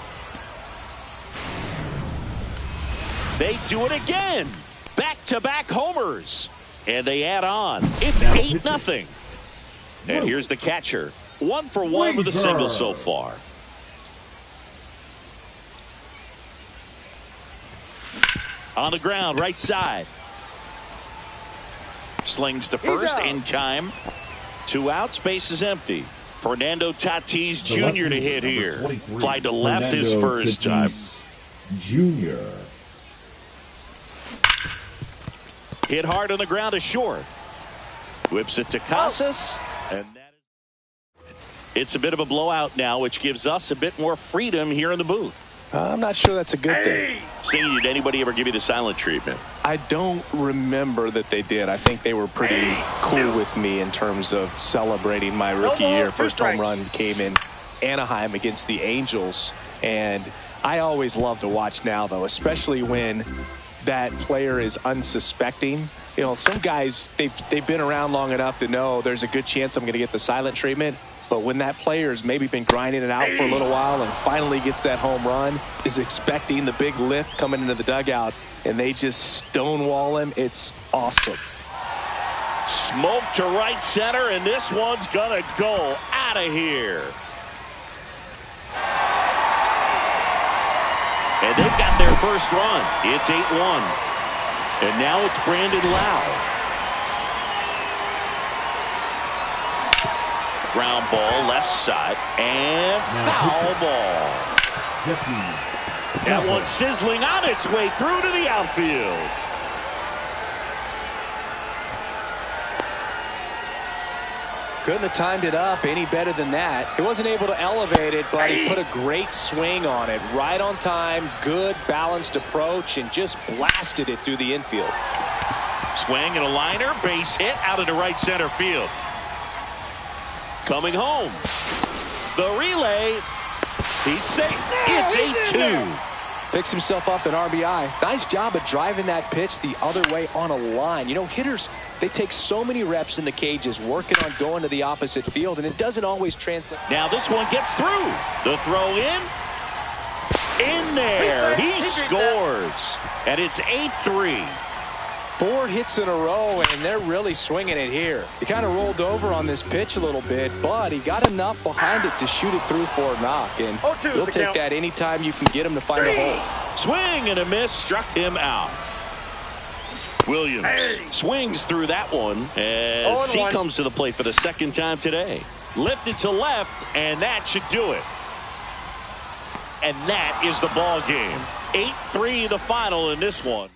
S2: They do it again. Back-to-back homers. And they add on. It's 8-0. And here's the catcher. 1 for 1 with a single so far. On the ground, right side. Slings to first in time. 2 outs, base is empty. Fernando Tatis Jr. to hit here. Fly to left his first time.
S3: Jr.
S2: Hit hard on the ground to short. Whips it to Casas. And it's a bit of a blowout now, which gives us a bit more freedom here in the booth.
S1: I'm not sure that's a good thing.
S2: Sadie, did anybody ever give you the silent treatment?
S1: I don't remember that they did. I think they were pretty cool with me in terms of celebrating my rookie year. First home run came in Anaheim against the Angels. And I always love to watch now, though, especially when that player is unsuspecting. You know, some guys, they've been around long enough to know there's a good chance I'm going to get the silent treatment. But when that player's maybe been grinding it out for a little while and finally gets that home run, is expecting the big lift coming into the dugout, and they just stonewall him, it's awesome.
S2: Smoke to right center, and this one's going to go out of here. And they've got their first run. It's 8-1. And now it's Brandon Lowe. Ground ball, left side, and foul ball. That one sizzling on its way through to the outfield.
S1: Couldn't have timed it up any better than that. He wasn't able to elevate it, but he put a great swing on it. Right on time, good balanced approach, and just blasted it through the infield.
S2: Swing and a liner, base hit out into right center field. Coming home. The relay. He's safe. It's 8-2.
S1: Picks himself up an RBI. Nice job of driving that pitch the other way on a line. You know, hitters, they take so many reps in the cages working on going to the opposite field, and it doesn't always translate.
S2: Now this one gets through. The throw in. In there. He scores. And it's 8-3.
S1: 4 hits in a row, and they're really swinging it here. He kind of rolled over on this pitch a little bit, but he got enough behind it to shoot it through for a knock, and he'll take that anytime you can get him to find a hole.
S2: Swing and a miss, struck him out. Williams swings through that one as he comes to the plate for the second time today. Lifted to left, and that should do it. And that is the ball game. 8-3 the final in this one.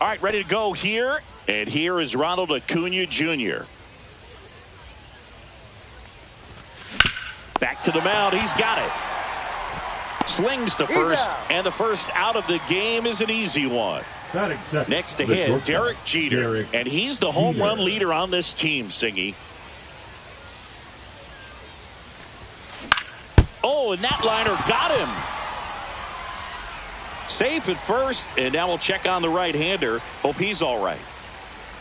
S2: All right, ready to go here. And here is Ronald Acuna Jr. Back to the mound. He's got it. Slings to first. And the first out of the game is an easy one. Next to hit, Derek Jeter. And he's the home run leader on this team, Singy. Oh, and that liner got him. Safe at first, and now we'll check on the right-hander. Hope he's all right.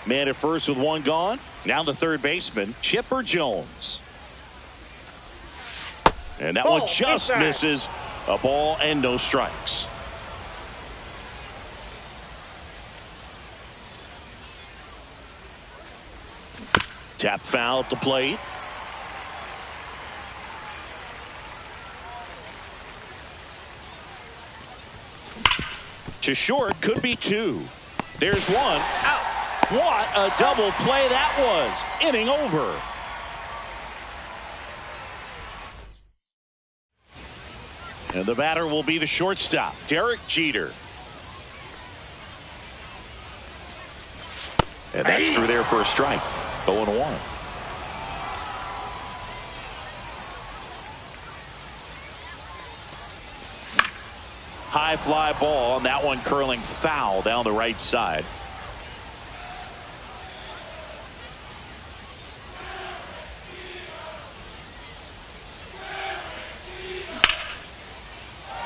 S2: Man at first with one gone. Now the third baseman, Chipper Jones. And that one just misses. A ball and no strikes. Tap foul at the plate. To short, could be two. There's one. Out. What a double play that was. Inning over. And the batter will be the shortstop, Derek Jeter. And that's through there for a strike. 0-1. High fly ball, and that one curling foul down the right side.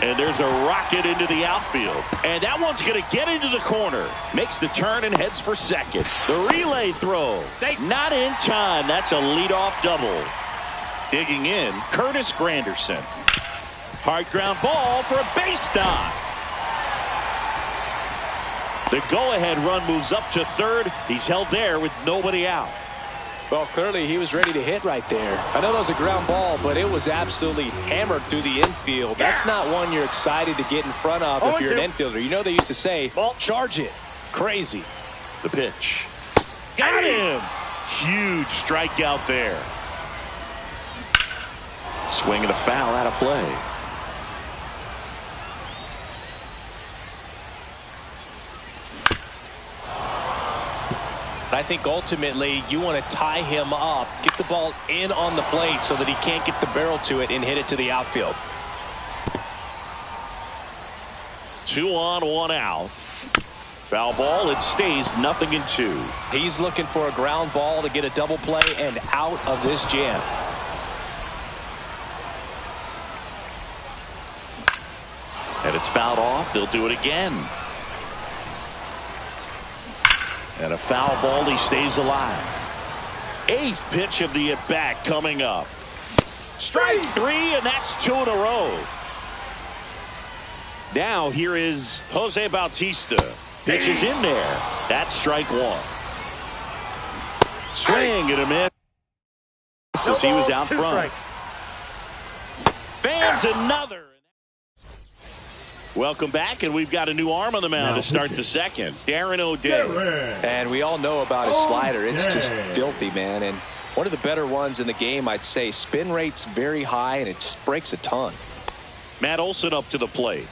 S2: And there's a rocket into the outfield. And that one's going to get into the corner. Makes the turn and heads for second. The relay throw. Not in time. That's a leadoff double. Digging in, Curtis Granderson. Hard ground ball for a base knock. The go-ahead run moves up to third. He's held there with nobody out.
S1: Well, clearly he was ready to hit right there. I know that was a ground ball, but it was absolutely hammered through the infield. That's not one you're excited to get in front of if you're an infielder. You know they used to say, charge it. Crazy.
S2: The pitch. Got him. Huge strikeout there. Swing and a foul out of play.
S1: I think ultimately you want to tie him up, get the ball in on the plate so that he can't get the barrel to it and hit it to the outfield.
S2: 2 on, 1 out. Foul ball, it stays 0-2.
S1: He's looking for a ground ball to get a double play and out of this jam.
S2: And it's fouled off. They'll do it again. And a foul ball. He stays alive. 8th pitch of the at-bat coming up. Strike 3, and that's 2 in a row. Now here is Jose Bautista. Pitch is in there. That's strike 1. Swing and a miss as he was out front. Fans another. Welcome back, and we've got a new arm on the mound to start the second. Darren O'Day.
S1: And we all know about his slider. It's just filthy, man. And one of the better ones in the game, I'd say. Spin rate's very high, and it just breaks a ton.
S2: Matt Olson up to the plate.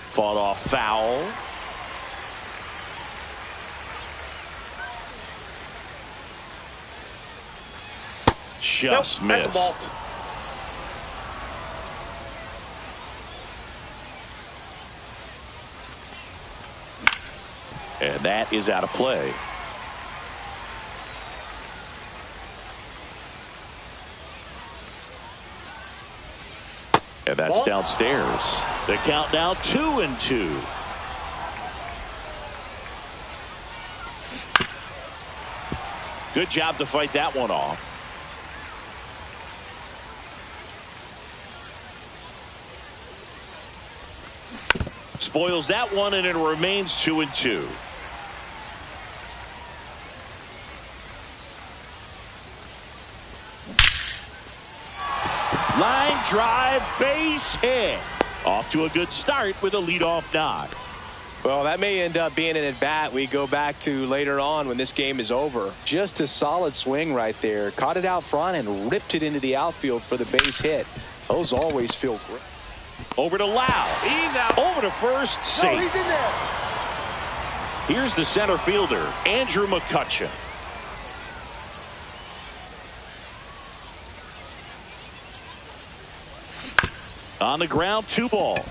S2: Fought off foul. Just missed. And that is out of play. And that's downstairs. The count now 2-2. Good job to fight that one off. Spoils that one, and it remains 2-2. Line drive, base hit. Off to a good start with a leadoff knock.
S1: Well, that may end up being an at-bat we go back to later on when this game is over. Just a solid swing right there. Caught it out front and ripped it into the outfield for the base hit. Those always feel great.
S2: Over to Lau.
S4: He's out.
S2: Over to first, safe.
S4: No, he's in there.
S2: Here's the center fielder, Andrew McCutchen. On the ground, 2 ball.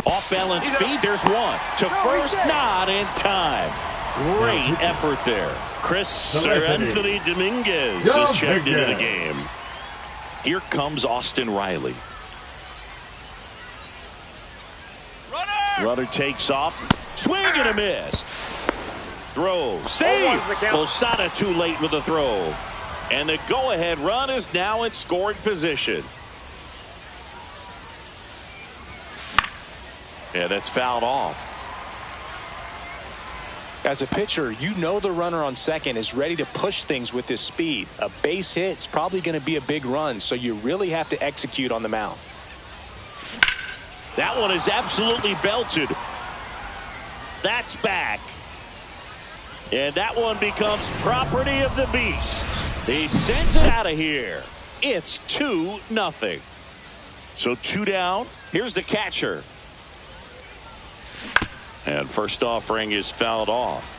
S2: Off balance feed, there's 1. To first, not in time. Great effort there. Sir Anthony Dominguez is checked into the game. Here comes Austin Riley. Runner takes off. Swing and a miss. Throw. Save. Posada too late with the throw. And the go-ahead run is now in scoring position. Yeah, that's fouled off.
S1: As a pitcher, you know the runner on second is ready to push things with his speed. A base hit's probably going to be a big run, so you really have to execute on the mound.
S2: That one is absolutely belted. That's back. And that one becomes property of the beast. He sends it out of here. It's 2-0. So 2 down. Here's the catcher. And first offering is fouled off.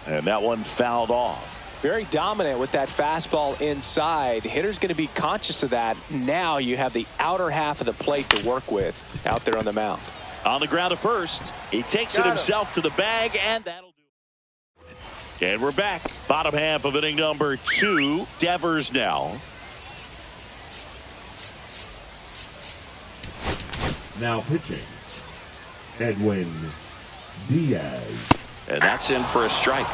S2: And that one fouled off.
S1: Very dominant with that fastball inside. Hitter's going to be conscious of that. Now you have the outer half of the plate to work with out there on the mound.
S2: On the ground at first. He takes it himself to the bag, and that'll do it. And we're back. Bottom half of inning number 2. Devers now.
S3: Now pitching, Edwin Diaz.
S2: And that's in for a strike.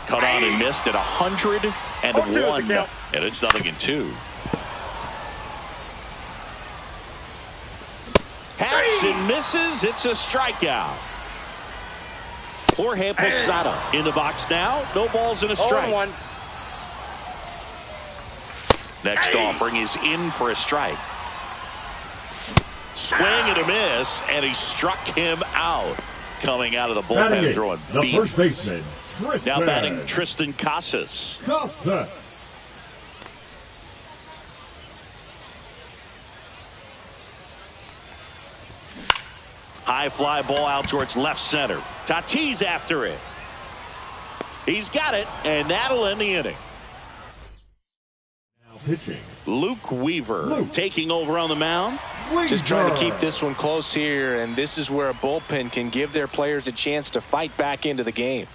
S2: Cut on and missed at 101. And it's 0-2. Hacks and misses. It's a strikeout. Jorge Posada in the box now. No balls and a strike.
S4: 0-1.
S2: Next offering is in for a strike. Swing and a miss, and he struck him out. Coming out of the bullpen, throwing
S3: the
S2: beat.
S3: first baseman, Tristan.
S2: Now batting Tristan Casas. High fly ball out towards left center. Tatis after it. He's got it, and that'll end the inning.
S3: Now pitching,
S2: Luke Weaver taking over on the mound.
S1: Just trying to keep this one close here, and this is where a bullpen can give their players a chance to fight back into the game.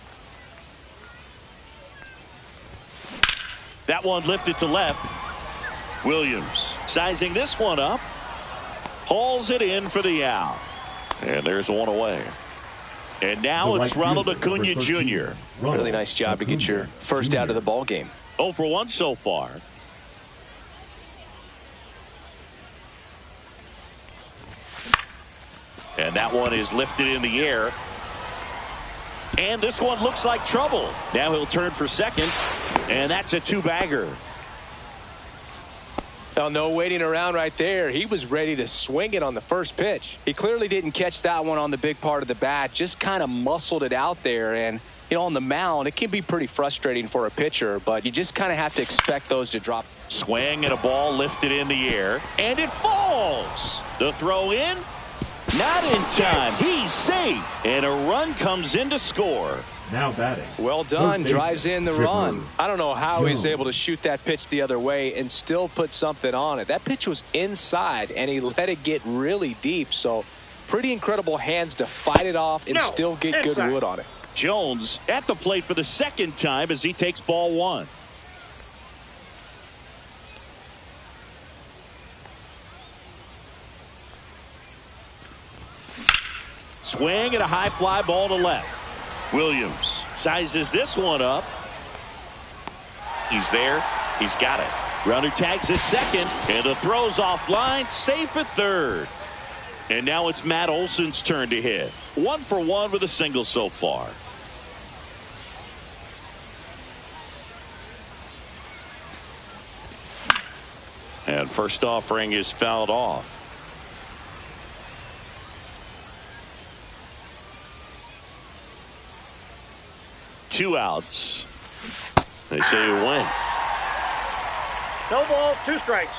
S2: That one lifted to left. Williams sizing this one up. Hauls it in for the out. And there's one away. And now it's Ronald Acuna Jr.
S1: Really nice job to get your first out of the ball game.
S2: 0 for 1 so far. And that one is lifted in the air. And this one looks like trouble. Now he'll turn for second. And that's a 2-bagger.
S1: Well, no waiting around right there. He was ready to swing it on the first pitch. He clearly didn't catch that one on the big part of the bat. Just kind of muscled it out there. And, you know, on the mound, it can be pretty frustrating for a pitcher. But you just kind of have to expect those to drop.
S2: Swing and a ball lifted in the air. And it falls. The throw in. Not in time. He's safe. And a run comes in to score.
S3: Now batting.
S1: Well done. Drives in the run. I don't know how he's able to shoot that pitch the other way and still put something on it. That pitch was inside, and he let it get really deep. So pretty incredible hands to fight it off and still get good wood on it.
S2: Jones at the plate for the second time as he takes ball 1. Swing and a high fly ball to left. Williams sizes this one up. He's there. He's got it. Runner tags at second, and the throw's offline. Safe at third. And now it's Matt Olson's turn to hit. 1 for 1 with a single so far. And first offering is fouled off. Two outs. They say you win.
S4: No balls, 2 strikes.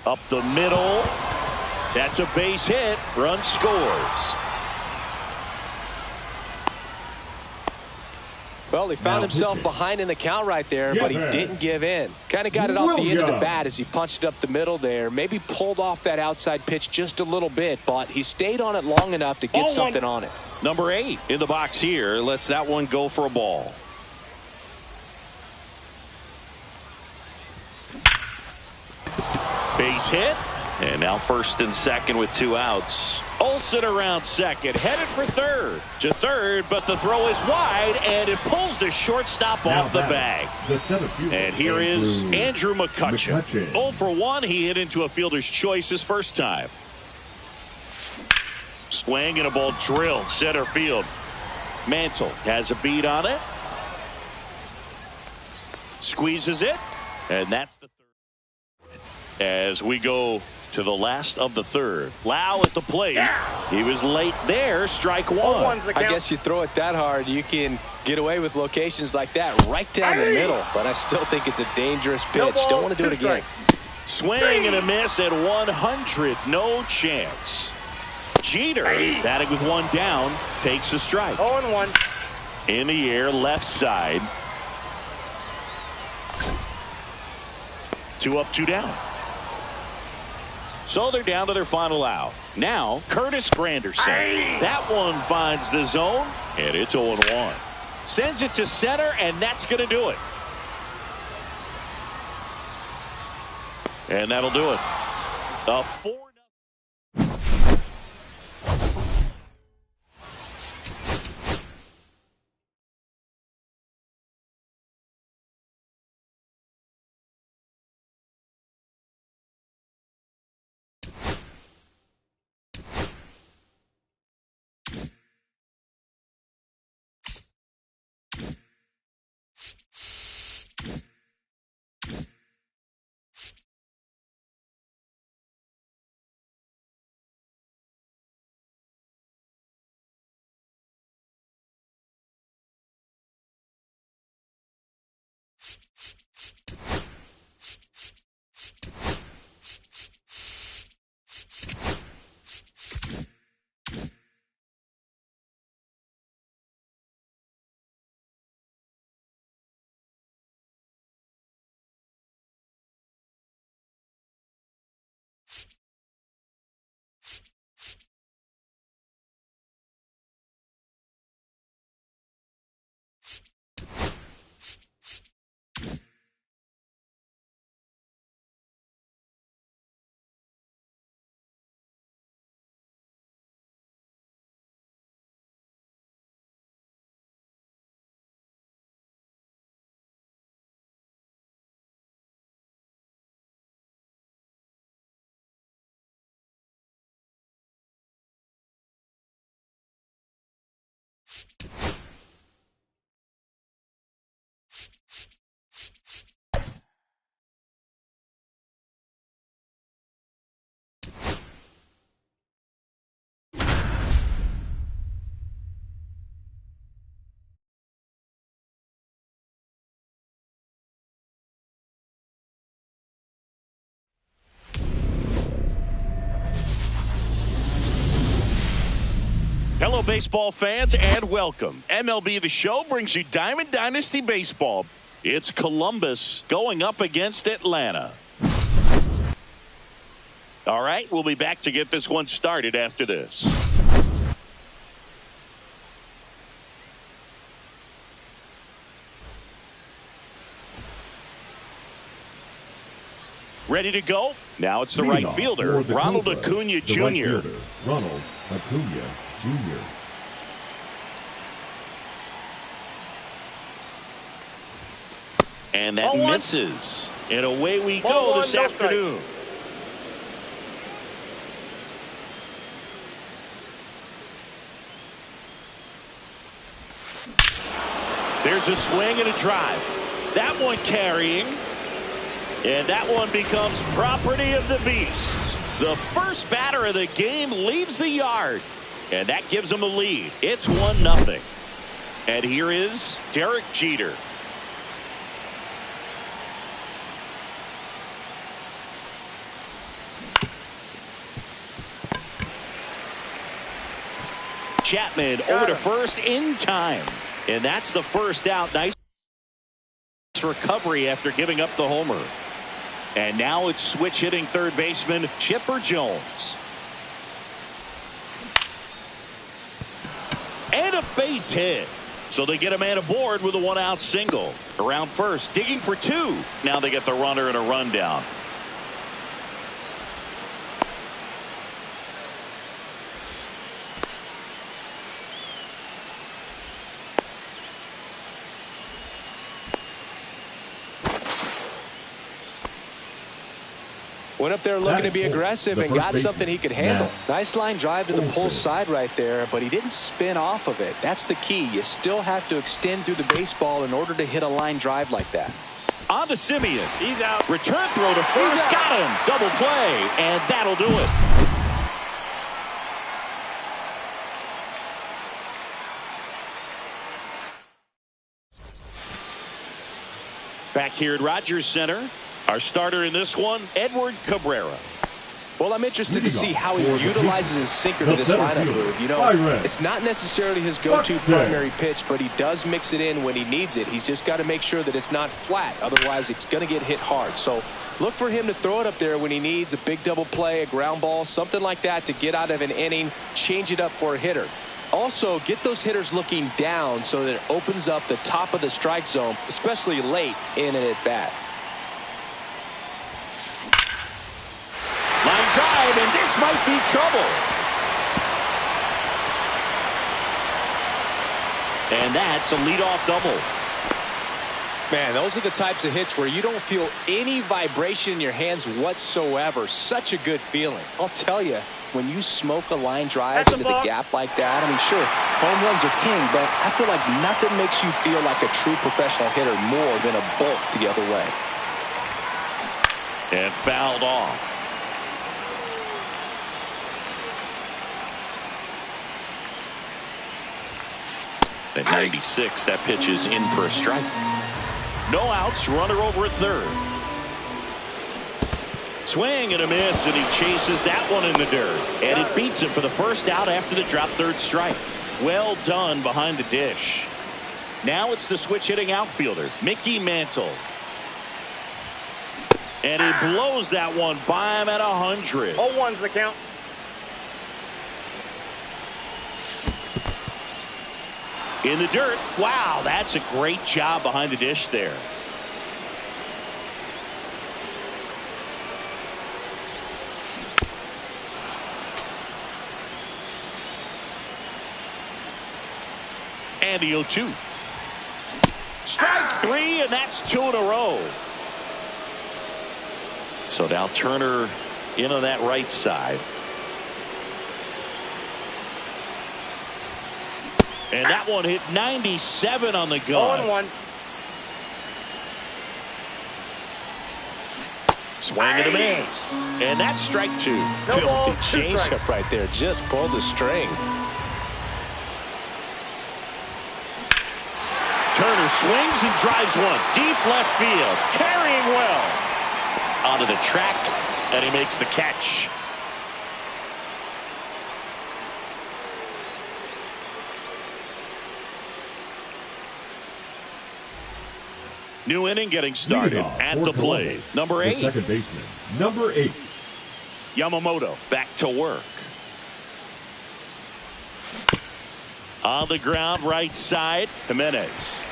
S2: Up the middle. That's a base hit. Run scores.
S1: Well, he found himself behind in the count right there, but he didn't give in. Kind of got it off the end of the bat as he punched up the middle there. Maybe pulled off that outside pitch just a little bit, but he stayed on it long enough to get something on it.
S2: Number 8 in the box here. Lets that one go for a ball. Base hit. And now first and second with 2 outs. Olson around second, headed for third. To third, but the throw is wide, and it pulls the shortstop off the bag. And here is Andrew McCutchen. 0 for 1. He hit into a fielder's choice his first time. Swing and a ball drilled center field. Mantle has a beat on it. Squeezes it, and that's the third. As we go to the last of the third. Lau at the plate. He was late there. Strike 1.
S1: I guess you throw it that hard, you can get away with locations like that right down the middle. But I still think it's a dangerous pitch. Don't want to do it again.
S2: Swing and a miss at 100. No chance. Jeter, batting with one down, takes a strike.
S4: 0-1.
S2: In the air, left side. 2 up, 2 down. So they're down to their final out. Now, Curtis Granderson. That one finds the zone, and it's 0-1. Sends it to center, and that's going to do it. And that'll do it. A 4-0. Hello, baseball fans, and welcome. MLB The Show brings you Diamond Dynasty Baseball. It's Columbus going up against Atlanta. All right, we'll be back to get this one started after this. Ready to go? Now it's the right fielder, Ronald Acuna Jr.
S3: Ronald Acuna Jr.
S2: And that misses. And away we go this afternoon. There's a swing and a drive. That one carrying. And that one becomes property of the beast. The first batter of the game leaves the yard. And that gives them a lead. It's 1-0. And here is Derek Jeter. Chapman over to first in time. And that's the first out. Nice recovery after giving up the homer. And now it's switch hitting third baseman Chipper Jones. And a base hit. So they get a man aboard with a 1-out single. Around first, digging for 2. Now they get the runner and a rundown.
S1: Went up there looking to be aggressive and got something he could handle. Nice line drive to the pull side right there, but he didn't spin off of it. That's the key. You still have to extend through the baseball in order to hit a line drive like that.
S2: On to Simeon.
S4: He's out.
S2: Return throw to first. Got him. Double play. And that'll do it. Back here at Rogers Center. Our starter in this one, Edward Cabrera.
S1: Well, I'm interested to see how he utilizes his sinker to this lineup move. You know, it's not necessarily his go-to primary pitch, but he does mix it in when he needs it. He's just got to make sure that it's not flat. Otherwise, it's going to get hit hard. So look for him to throw it up there when he needs a big double play, a ground ball, something like that to get out of an inning, change it up for a hitter. Also, get those hitters looking down so that it opens up the top of the strike zone, especially late in an at-bat.
S2: Line drive, and this might be trouble. And that's a leadoff double.
S1: Man, those are the types of hits where you don't feel any vibration in your hands whatsoever. Such a good feeling. I'll tell you, when you smoke a line drive into the gap like that, I mean, sure, home runs are king, but I feel like nothing makes you feel like a true professional hitter more than a bolt the other way.
S2: And fouled off. At 96, that pitch is in for a strike. No outs, runner over at third. Swing and a miss, and he chases that one in the dirt. And it beats him for the first out after the drop third strike. Well done behind the dish. Now it's the switch hitting outfielder, Mickey Mantle. And he blows that one by him at 100.
S4: 0-1's the count.
S2: In the dirt. Wow, that's a great job behind the dish there. And the 0-2. Strike three, and that's two in a row. So now Turner into that right side. And that one hit 97 on the gun.
S4: 0-1.
S2: Swing and a miss. And that's strike two.
S4: No ball,
S1: Filthy changeup right there. Just pulled the string.
S2: Turner swings and drives one deep left field. Carrying well. Onto the track, and he makes the catch. New inning getting started at the plate. Number 8.
S3: The second baseman, number 8.
S2: Yamamoto back to work. On the ground, right side, Jimenez.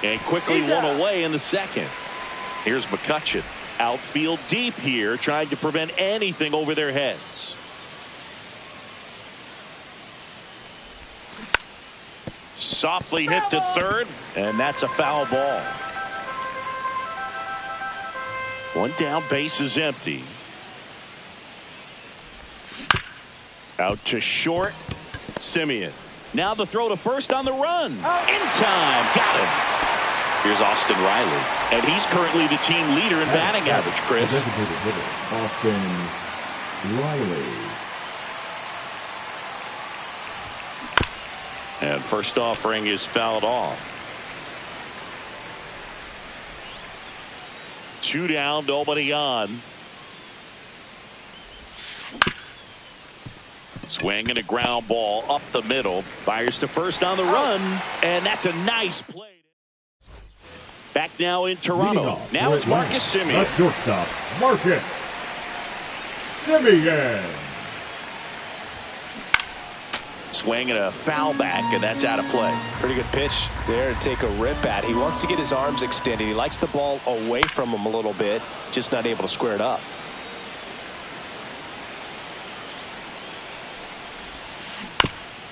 S2: And quickly one away in the second. Here's McCutchen. Outfield deep here, trying to prevent anything over their heads. Softly hit to third, and that's a foul ball. One down, base is empty. Out to short, Simeon. Now the throw to first on the run. In time, got him. Here's Austin Riley, and he's currently the team leader in batting average, Chris.
S3: Designated hitter, Austin Riley.
S2: And first offering is fouled off. 2 down, nobody on. Swing and a ground ball up the middle. Fires to first on the run, and that's a nice play. Back now in Toronto. Now it's Marcus Simeon.
S3: The shortstop, Marcus Simeon.
S2: Swing and a foul back, and that's out of play.
S1: Pretty good pitch there to take a rip at. He wants to get his arms extended. He likes the ball away from him a little bit, just not able to square it up.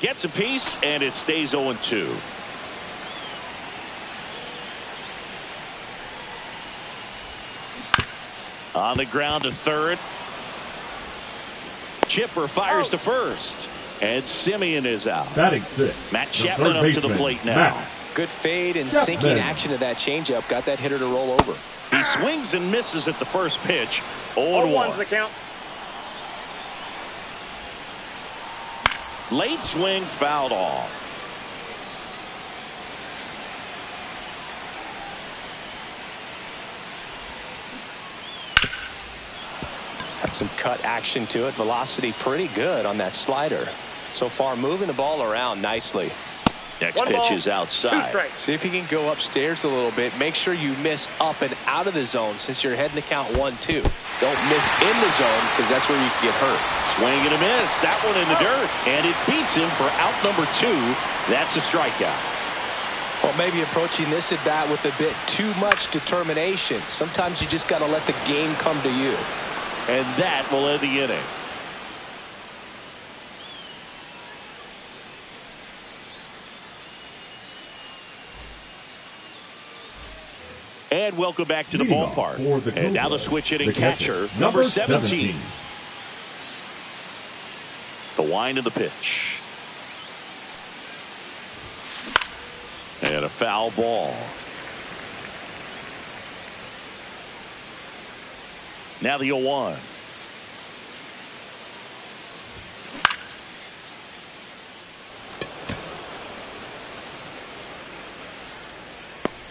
S2: Gets a piece, and it stays 0-2. On the ground to third. Chipper fires to first. And Simeon is out.
S3: Batting 6.
S2: Matt Chapman up to the plate now.
S3: Matt
S1: Good fade and
S3: Chapman.
S1: sinking action to that changeup. Got that hitter to roll over.
S2: He swings and misses at the first pitch.
S4: 0-1's the
S2: 0-1.
S4: count.
S2: Late swing fouled off.
S1: Got some cut action to it. Velocity pretty good on that slider. So far, moving the ball around nicely.
S2: Next pitch is outside.
S1: See if you can go upstairs a little bit. Make sure you miss up and out of the zone since you're heading to count 1-2. Don't miss in the zone because that's where you can get hurt.
S2: Swing and a miss. That one in the dirt. And it beats him for out number 2. That's a strikeout.
S1: Well, maybe approaching this at bat with a bit too much determination. Sometimes you just got to let the game come to you.
S2: And that will end the inning. And welcome back to the ballpark. And now the switch hitting catcher, number 17. The wind of the pitch. And a foul ball. Now the 0-1.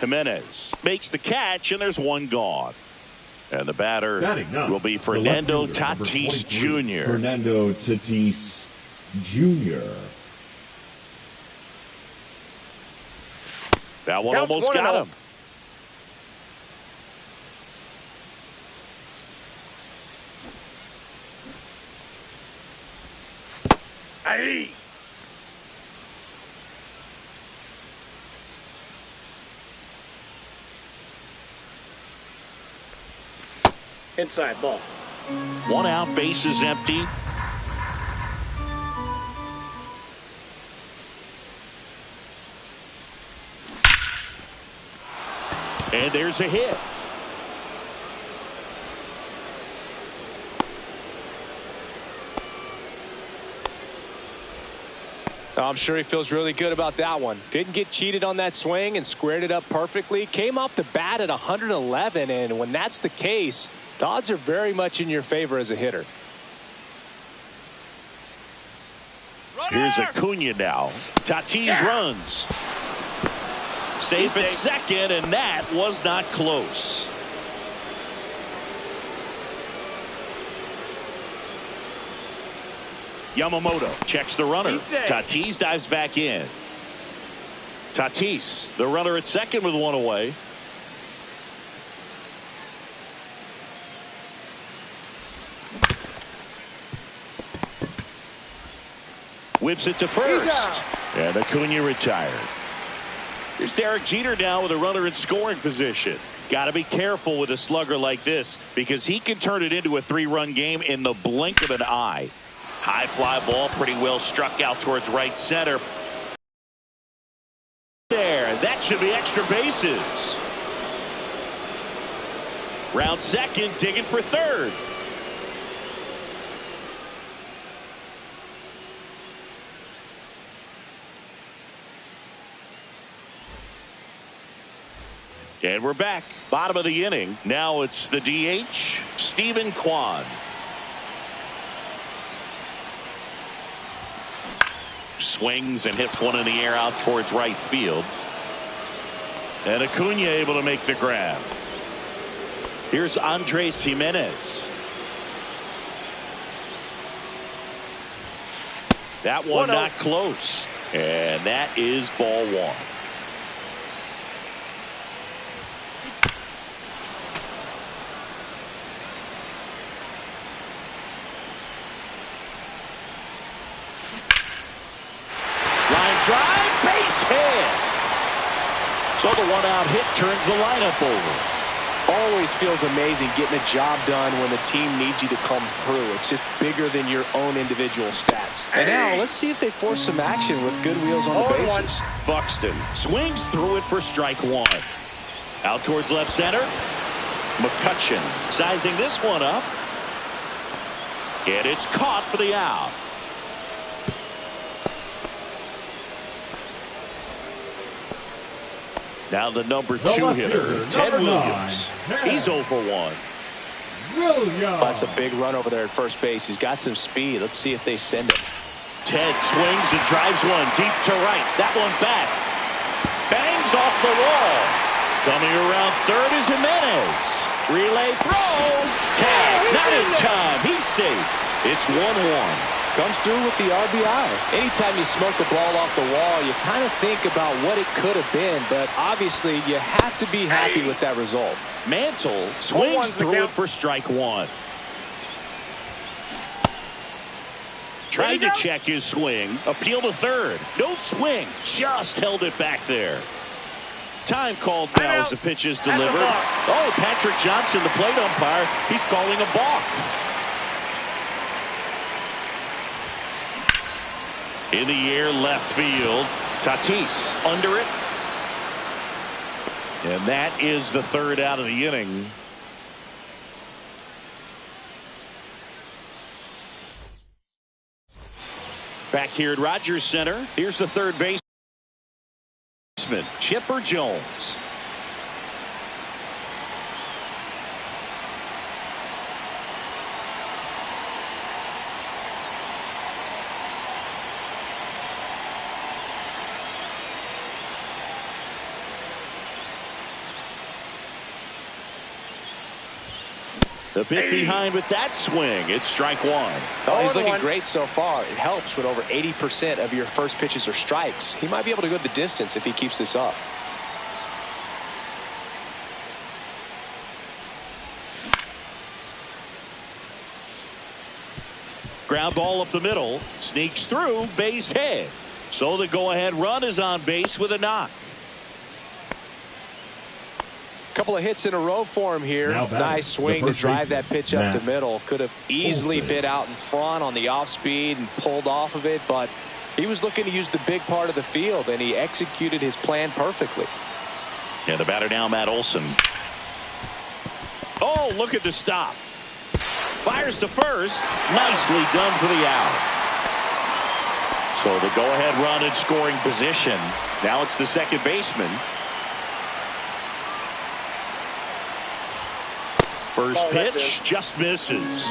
S2: Jimenez makes the catch, and there's one gone. And the batter will be Fernando Tatis Jr.
S3: Fernando Tatis Jr.
S2: That one almost got him.
S4: Aye. Inside ball.
S2: 1 out, base is empty. And there's a hit.
S1: I'm sure he feels really good about that one. Didn't get cheated on that swing and squared it up perfectly. Came off the bat at 111, and when that's the case, the odds are very much in your favor as a hitter.
S2: Here's Acuna now. Tatis runs. Safe at second, and that was not close. Yamamoto checks the runner. Tatis dives back in. Tatis, the runner at second with 1 away. Whips it to first. And Acuna retired. Here's Derek Jeter now with a runner in scoring position. Got to be careful with a slugger like this because he can turn it into a 3-run game in the blink of an eye. High fly ball, pretty well struck out towards right center. There, that should be extra bases. Round second, digging for third. And we're back. Bottom of the inning. Now it's the DH, Stephen Kwan. Swings and hits one in the air out towards right field. And Acuna able to make the grab. Here's Andres Jimenez. That one not close. And that is ball 1. Drive, base hit. So the 1-out hit turns the lineup over.
S1: Always feels amazing getting a job done when the team needs you to come through. It's just bigger than your own individual stats. And now let's see if they force some action with good wheels on the bases.
S2: Buxton swings through it for strike 1. Out towards left center. McCutchen sizing this one up. And it's caught for the out. Now the number 2 hitter, Ted Williams. He's 0 for 1.
S1: That's a big run over there at first base. He's got some speed. Let's see if they send it.
S2: Ted swings and drives one deep to right. That one back. Bangs off the wall. Coming around third is Jimenez. Relay throw. Tag. Not in time. He's safe. It's 1-1.
S1: Comes through with the RBI. Anytime you smoke a ball off the wall, you kind of think about what it could have been, but obviously you have to be happy with that result.
S2: Mantle swings through it for strike one. Tried to check his swing. Appeal to third. No swing. Just held it back there. Time called now as the pitch is delivered. Oh, Patrick Johnson, the plate umpire. He's calling a balk. In the air, left field. Tatis under it. And that is the third out of the inning. Back here at Rogers Center, here's the third baseman, Chipper Jones. The bit behind with that swing. It's strike one.
S1: Oh, he's looking great so far. It helps when over 80% of your first pitches are strikes. He might be able to go the distance if he keeps this up.
S2: Ground ball up the middle. Sneaks through. Base hit. So the go-ahead run is on base with a knock.
S1: Couple of hits in a row for him here. Nice swing to drive that pitch up the middle. Could have easily bit out in front on the off speed and pulled off of it, but he was looking to use the big part of the field, and he executed his plan perfectly.
S2: And the batter now, Matt Olson. Oh, look at the stop. Fires to first. Nicely done for the out. So the go-ahead run in scoring position. Now it's the second baseman. First pitch just misses.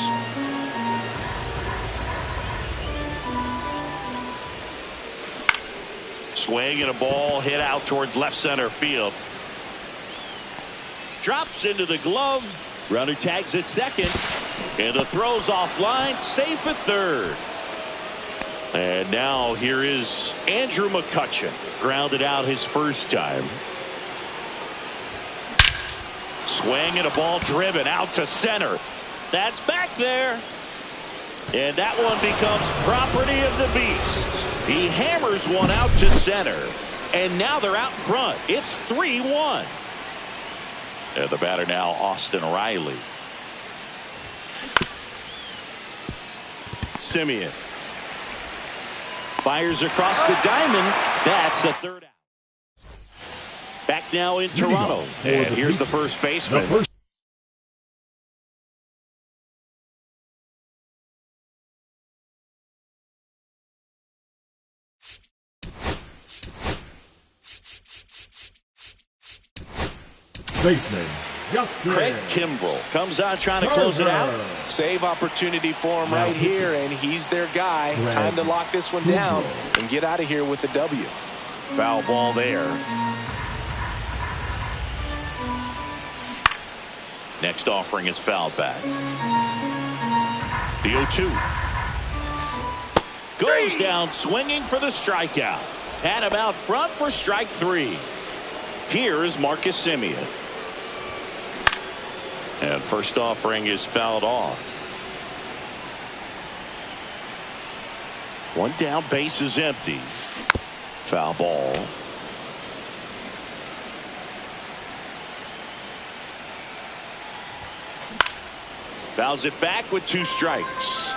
S2: Swing and a ball hit out towards left center field. Drops into the glove. Runner tags at second. And the throw's offline. Safe at third. And now here is Andrew McCutchen. Grounded out his first time. Swing and a ball driven out to center. That's back there. And that one becomes property of the beast. He hammers one out to center. And now they're out in front. It's 3-1. And the batter now, Austin Riley. Simeon. Fires across the diamond. That's the third out. Back now in Toronto. And here's the first baseman.
S3: Baseman,
S2: Craig Kimbrell comes on trying to close it out.
S1: Save opportunity for him right here, and he's their guy. Time to lock this one down and get out of here with the W.
S2: Foul ball there. Next offering is fouled back. The 0-2. Goes down swinging for the strikeout. Had him out front for strike three. Here is Marcus Simeon. And first offering is fouled off. One down, base is empty. Foul ball. Fouls it back with 2 strikes.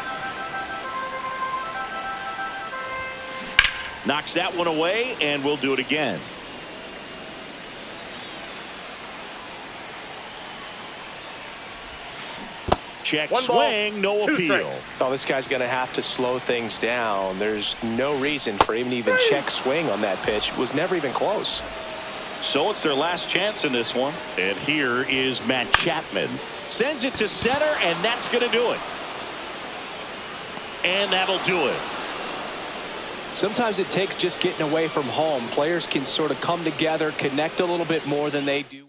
S2: Knocks that one away, and we'll do it again. Check swing, no appeal.
S1: Oh, this guy's going to have to slow things down. There's no reason for him to even check swing on that pitch. It was never even close.
S2: So it's their last chance in this one. And here is Matt Chapman. Sends it to center, and that's going to do it. And that'll do it.
S1: Sometimes it takes just getting away from home. Players can sort of come together, connect a little bit more than they do.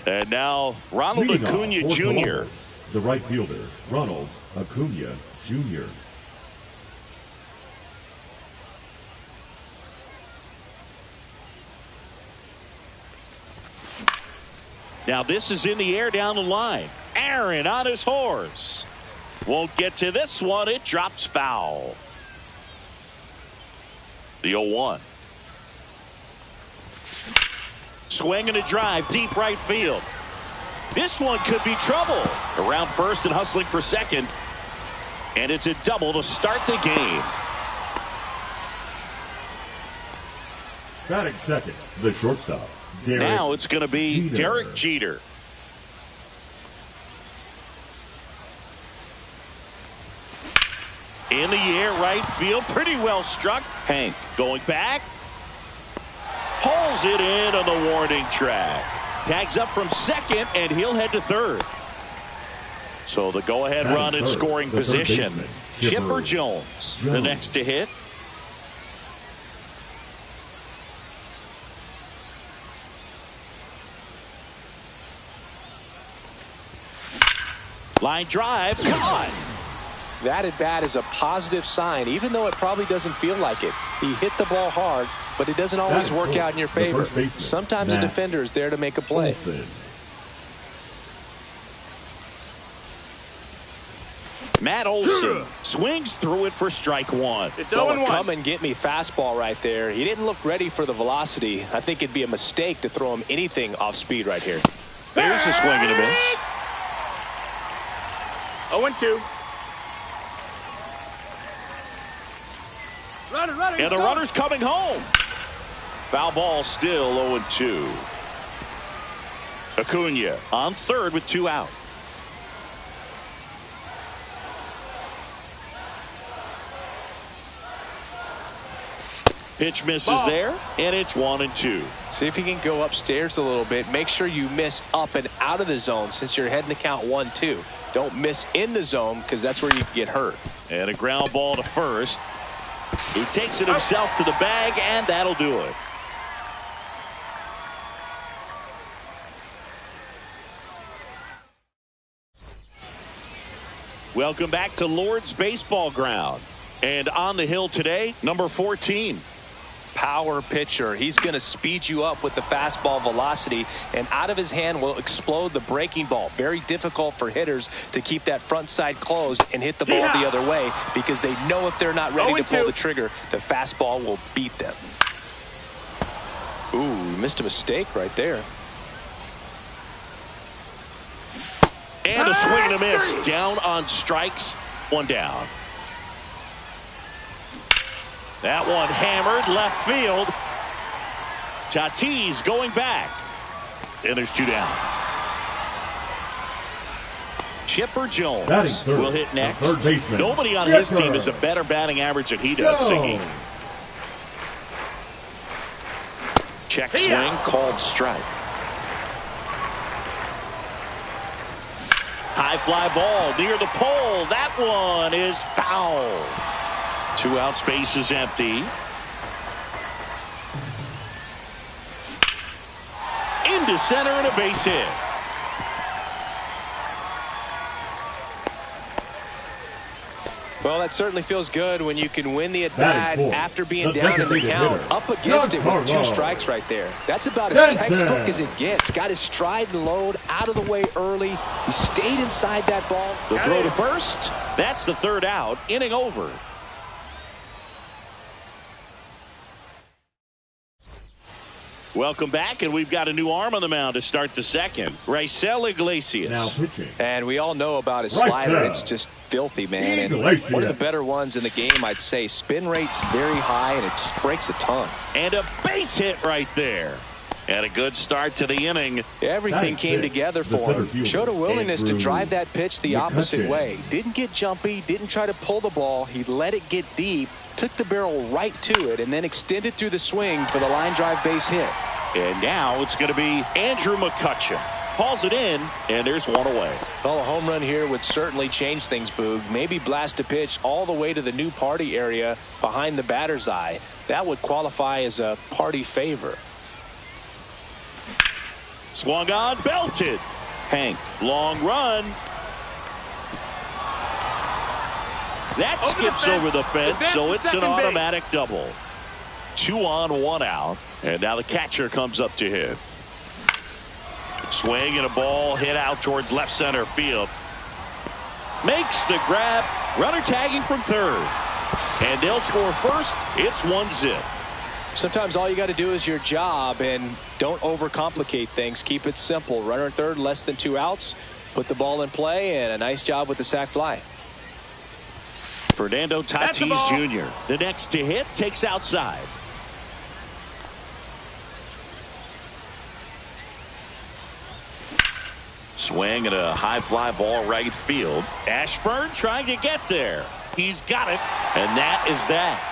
S2: And now Ronald
S3: Leading
S2: Acuna
S3: off for
S2: Jr.
S3: Columbus, the right fielder, Ronald Acuna Jr.
S2: Now this is in the air down the line. Aaron on his horse. Won't get to this one. It drops foul. The 0-1. Swing and a drive, deep right field. This one could be trouble. Around first and hustling for second. And it's a double to start the game.
S3: Batting second, the shortstop, Derek
S2: Now it's going to be
S3: Jeter.
S2: Derek Jeter. In the air, right field, pretty well struck. Hank going back. Pulls it in on the warning track. Tags up from second, and he'll head to third. So the go-ahead
S3: Batting
S2: run in
S3: third,
S2: scoring
S3: the third
S2: position.
S3: baseman,
S2: Chipper Jones, the next to hit. Line drive, caught.
S1: That at bat is a positive sign, even though it probably doesn't feel like it. He hit the ball hard, but it doesn't always work out in your favor. Sometimes a defender is there to make a play.
S3: Olson.
S2: Matt Olson swings through it for strike one.
S4: It's
S1: Well,
S4: 0-1.
S1: come and get me fastball right there. He didn't look ready for the velocity. I think it'd be a mistake to throw him anything off speed right here.
S2: There's a swing and a miss.
S4: 0-2.
S2: And the runner's coming home. Foul ball still 0-2. Acuna on third with 2 out. Pitch misses there, and it's 1-2.
S1: See if you can go upstairs a little bit. Make sure you miss up and out of the zone since you're heading to count 1-2. Don't miss in the zone because that's where you can get hurt.
S2: And a ground ball to first. He takes it himself to the bag, and that'll do it. Welcome back to Lord's Baseball Ground. And on the hill today, number 14.
S1: Power pitcher. He's going to speed you up with the fastball velocity, and out of his hand will explode the breaking ball. Very difficult for hitters to keep that front side closed and hit the ball the other way because they know if they're not ready to pull the trigger, the fastball will beat them. missed a mistake right there.
S2: And a swing and a miss. Down on strikes. One down. That one hammered left field. Tatis going back. And there's 2 down. Chipper Jones will hit next. Nobody on his team has a better batting average than he does, Siggy. Check swing, called strike. High fly ball near the pole. That one is foul. 2 outs, base is empty. Into center and a base hit.
S1: Well, that certainly feels good when you can win the at-bat after being down in the count. Up against it with 2 strikes right there. That's about as textbook as it gets. Got his stride and load out of the way early. He stayed inside that ball.
S2: The throw to first. That's the 3rd out. Inning over. Welcome back, and we've got a new arm on the mound to start the 2nd. Raisel Iglesias.
S3: Now pitching.
S1: And we all know about his slider. It's just filthy, man. And one of the better ones in the game, I'd say. Spin rate's very high, and it just breaks a ton.
S2: And a base hit right there. And a good start to the inning.
S1: Everything came together for him. Showed a willingness to drive that pitch the opposite way. Didn't get jumpy, didn't try to pull the ball. He let it get deep, took the barrel right to it, and then extended through the swing for the line drive base hit.
S2: And now it's going to be Andrew McCutchen. Calls it in, and there's 1 away.
S1: Well, a home run here would certainly change things, Boog. Maybe blast a pitch all the way to the new party area behind the batter's eye. That would qualify as a party favor.
S2: Swung on, belted. Hank, long run. That skips over the fence, so it's an automatic double. 2 on, 1 out. And now the catcher comes up to hit. Swing and a ball hit out towards left center field. Makes the grab. Runner tagging from 3rd. And they'll score first. It's 1-0.
S1: Sometimes all you got to do is your job and don't overcomplicate things. Keep it simple. Runner at 3rd, less than 2 outs. Put the ball in play, and a nice job with the sac fly.
S2: Fernando Tatis Jr. The next to hit takes outside. Swing and a high fly ball right field. Ashburn trying to get there. He's got it. And that is that.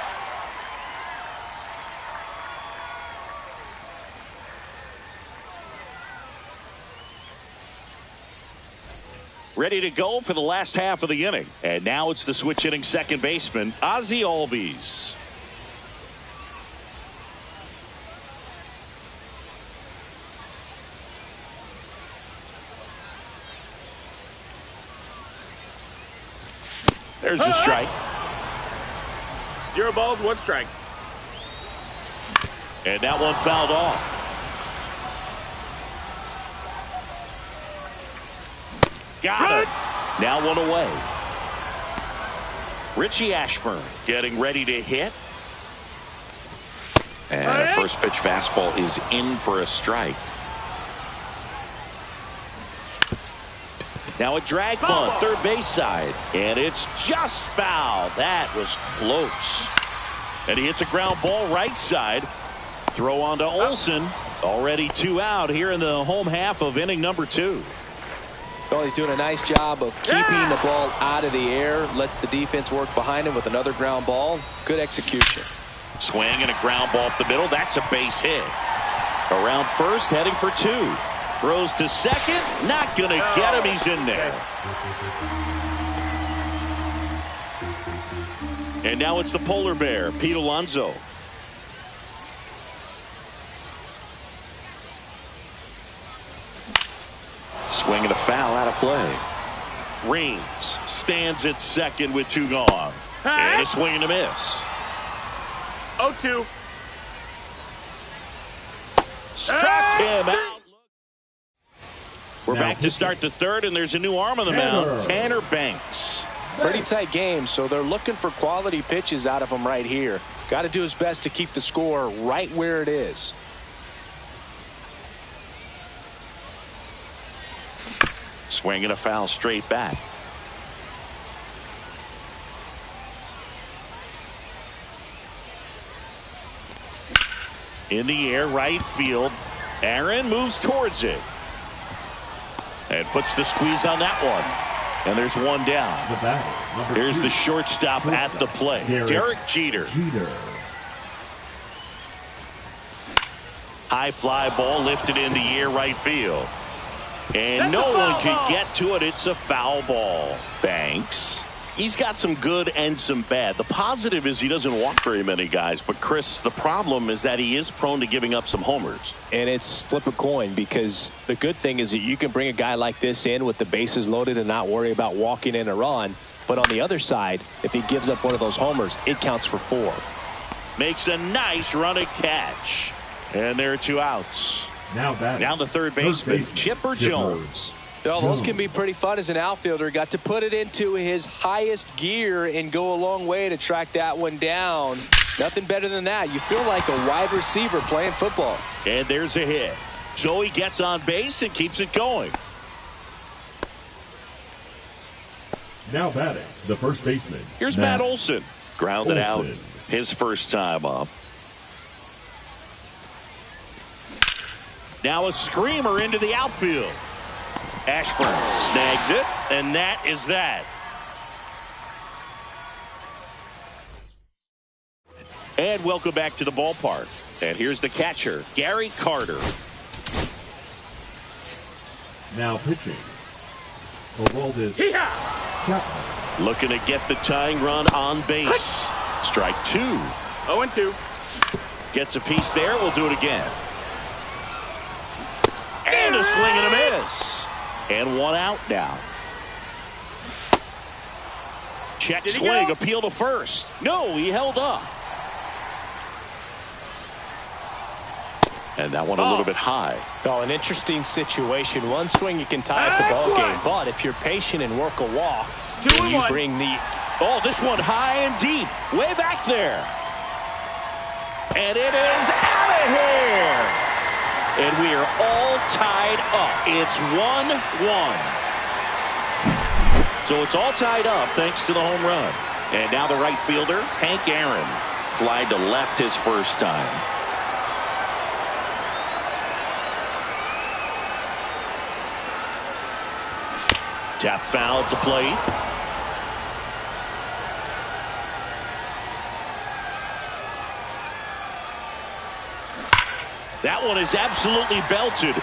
S2: Ready to go for the last half of the inning. And now it's the switch hitting second baseman, Ozzie Albies. There's the strike.
S4: 0 balls, 1 strike.
S2: And that one fouled off. Got it. Now 1 away. Richie Ashburn getting ready to hit. And a first pitch fastball is in for a strike. Now a drag bunt, third base side. And it's just foul. That was close. And he hits a ground ball right side. Throw on to Olsen. Already 2 out here in the home half of inning number 2.
S1: Well, he's doing a nice job of keeping the ball out of the air. Lets the defense work behind him with another ground ball. Good execution.
S2: Swing and a ground ball up the middle. That's a base hit. Around first, heading for 2. Throws to second. Not going to get him. He's in there. And now it's the polar bear, Pete Alonso. Swing and a foul out of play. Reigns stands at second with 2 gone. And a swing and a miss.
S4: 0-2.
S2: Struck him out. We're back to start the 3rd, and there's a new arm on the mound, Tanner Banks.
S1: Pretty tight game, so they're looking for quality pitches out of him right here. Got to do his best to keep the score right where it is.
S2: Swing and a foul straight back. In the air, right field. Aaron moves towards it. And puts the squeeze on that one. And there's one down. Here's the shortstop at the plate. Derek Jeter. High fly ball lifted in the air, right field. And no one can get to it. It's a foul ball. Banks. He's got some good and some bad. The positive is he doesn't walk very many guys. But, Chris, the problem is that he is prone to giving up some homers.
S1: And it's flip a coin, because the good thing is that you can bring a guy like this in with the bases loaded and not worry about walking in a run. But on the other side, if he gives up one of those homers, it counts for 4.
S2: Makes a nice running catch. And there are 2 outs.
S3: Now
S2: the third baseman, Chipper Jones.
S1: Well, those can be pretty fun as an outfielder. Got to put it into his highest gear and go a long way to track that one down. Nothing better than that. You feel like a wide receiver playing football.
S2: And there's a hit. So he gets on base and keeps it going.
S3: Now batting, the first baseman.
S2: Here's Matt Olson. Grounded out his first time up. Now a screamer into the outfield. Ashburn snags it, and that is that. And welcome back to the ballpark. And here's the catcher, Gary Carter.
S3: Now pitching, Aroldis Chapman.
S2: Looking to get the tying run on base. Strike 2.
S4: 0-2.
S2: Gets a piece there. We'll do it again. And a swing and a miss. And 1 out now. Check swing, appeal to first. No, he held up. And that one a little bit high.
S1: Oh, an interesting situation. One swing, you can tie up the ball game. But if you're patient and work a walk, and you bring the...
S2: Oh, this one high and deep. Way back there. And it is out of here. And we are all tied up. It's 1-1. So it's all tied up thanks to the home run. And now the right fielder, Hank Aaron. Flied to left his first time. Tap foul at the plate. That one is absolutely belted.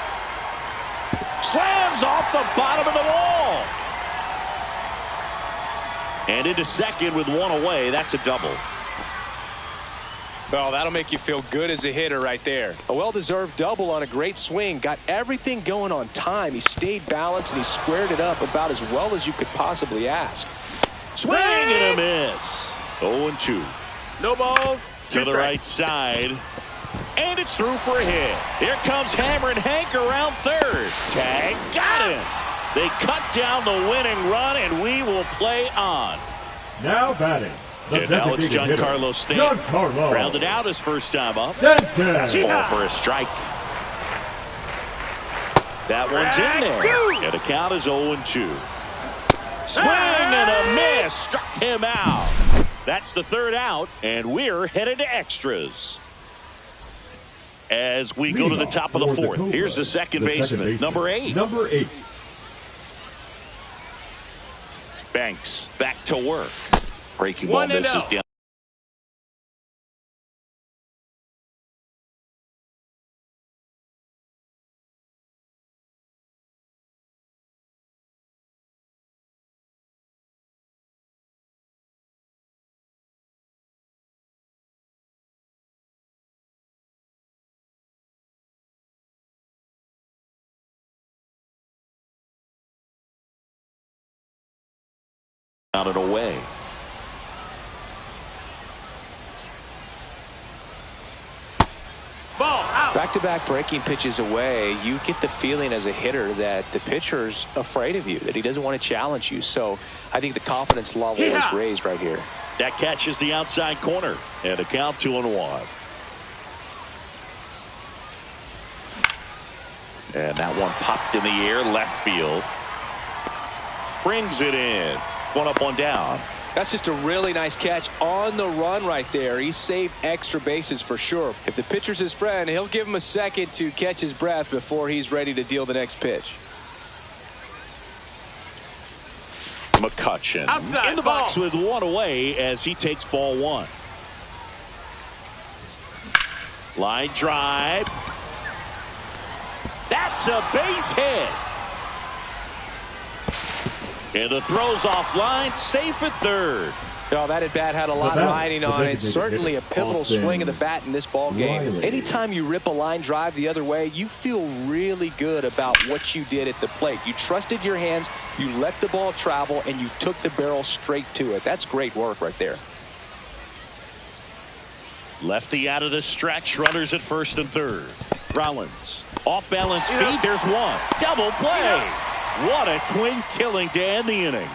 S2: Slams off the bottom of the wall. And into second with 1 away. That's a double.
S1: Well, that'll make you feel good as a hitter right there. A well-deserved double on a great swing. Got everything going on time. He stayed balanced and he squared it up about as well as you could possibly ask.
S2: Swing and a miss. 0-2.
S4: No balls.
S2: To the right side. And it's through for a hit. Here comes Hammer and Hank around third. Tag, got him. They cut down the winning run, and we will play on.
S3: Now batting.
S2: And now it's Giancarlo Stanton. Grounded out his first time up. That's a ball for a strike. That one's in there. And the count is 0-2. Swing and a miss. Struck him out. That's the third out, and we're headed to extras. As we go to the top of the fourth. Here's the second baseman, number 8. Banks back to work. Breaking ball misses down. Out and away.
S4: Ball out.
S1: Back-to-back breaking pitches away, you get the feeling as a hitter that the pitcher's afraid of you, that he doesn't want to challenge you. So I think the confidence level is raised right here.
S2: That catches the outside corner. And a count 2-1. And that one popped in the air, left field. brings it in. One up, one down.
S1: That's just a really nice catch on the run right there. He saved extra bases for sure. If the pitcher's his friend, he'll give him a second to catch his breath before he's ready to deal the next pitch.
S2: McCutchen
S4: Outside,
S2: in the box with one away as he takes ball one. Line drive. That's a base hit. And the throw's offline, safe at third.
S1: Oh, that at bat had a lot riding on it. Certainly a pivotal swing of the bat in this ball game. Anytime you rip a line drive the other way, you feel really good about what you did at the plate. You trusted your hands, you let the ball travel, and you took the barrel straight to it. That's great work right there.
S2: Lefty out of the stretch, runners at first and third. Rollins off balance feet. There's one. Double play. What a twin killing to end the inning.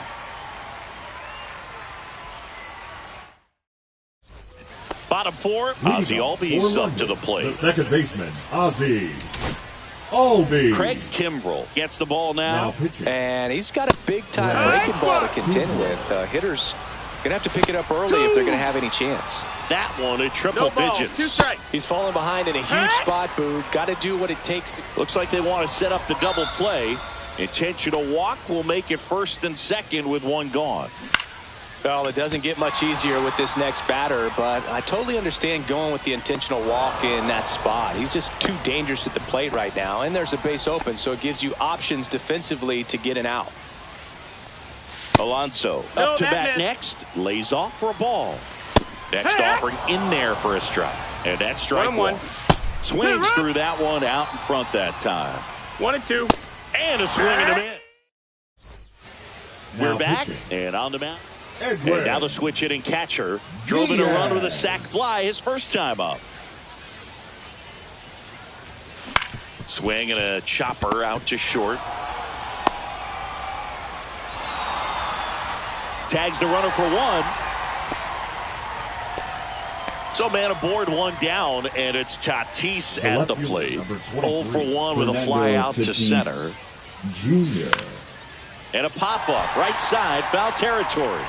S2: Bottom four, Ozzie Albies up to the plate.
S3: The second baseman, Ozzie Albies.
S2: Craig Kimbrell gets the ball now.
S1: And he's got a big-time breaking ball to contend with. Hitters going to have to pick it up early if they're going to have any chance.
S2: That one at triple digits.
S4: 2 strikes.
S1: He's falling behind in a huge spot, Boog. Got to do what it takes to.
S2: Looks like they want to set up the double play. Intentional walk will make it first and second with one gone.
S1: Well, it doesn't get much easier with this next batter, but I totally understand going with the intentional walk in that spot. He's just too dangerous at the plate right now, and there's a base open, so it gives you options defensively to get an out.
S2: Alonso up to bat next, lays off for a ball. Next offering in there for a strike, and that's strike one. Swings through that one out in front that time.
S4: 1 and 2.
S2: And a swing and a miss. We're back and on the mound. And now the switch hitting catcher drove in a run with a sac fly his first time up. Swing and a chopper out to short. Tags the runner for one. So man aboard, one down, and it's Tatis at the plate. 0 for 1 with a fly out to center.
S3: Junior.
S2: And a pop-up right side, foul territory.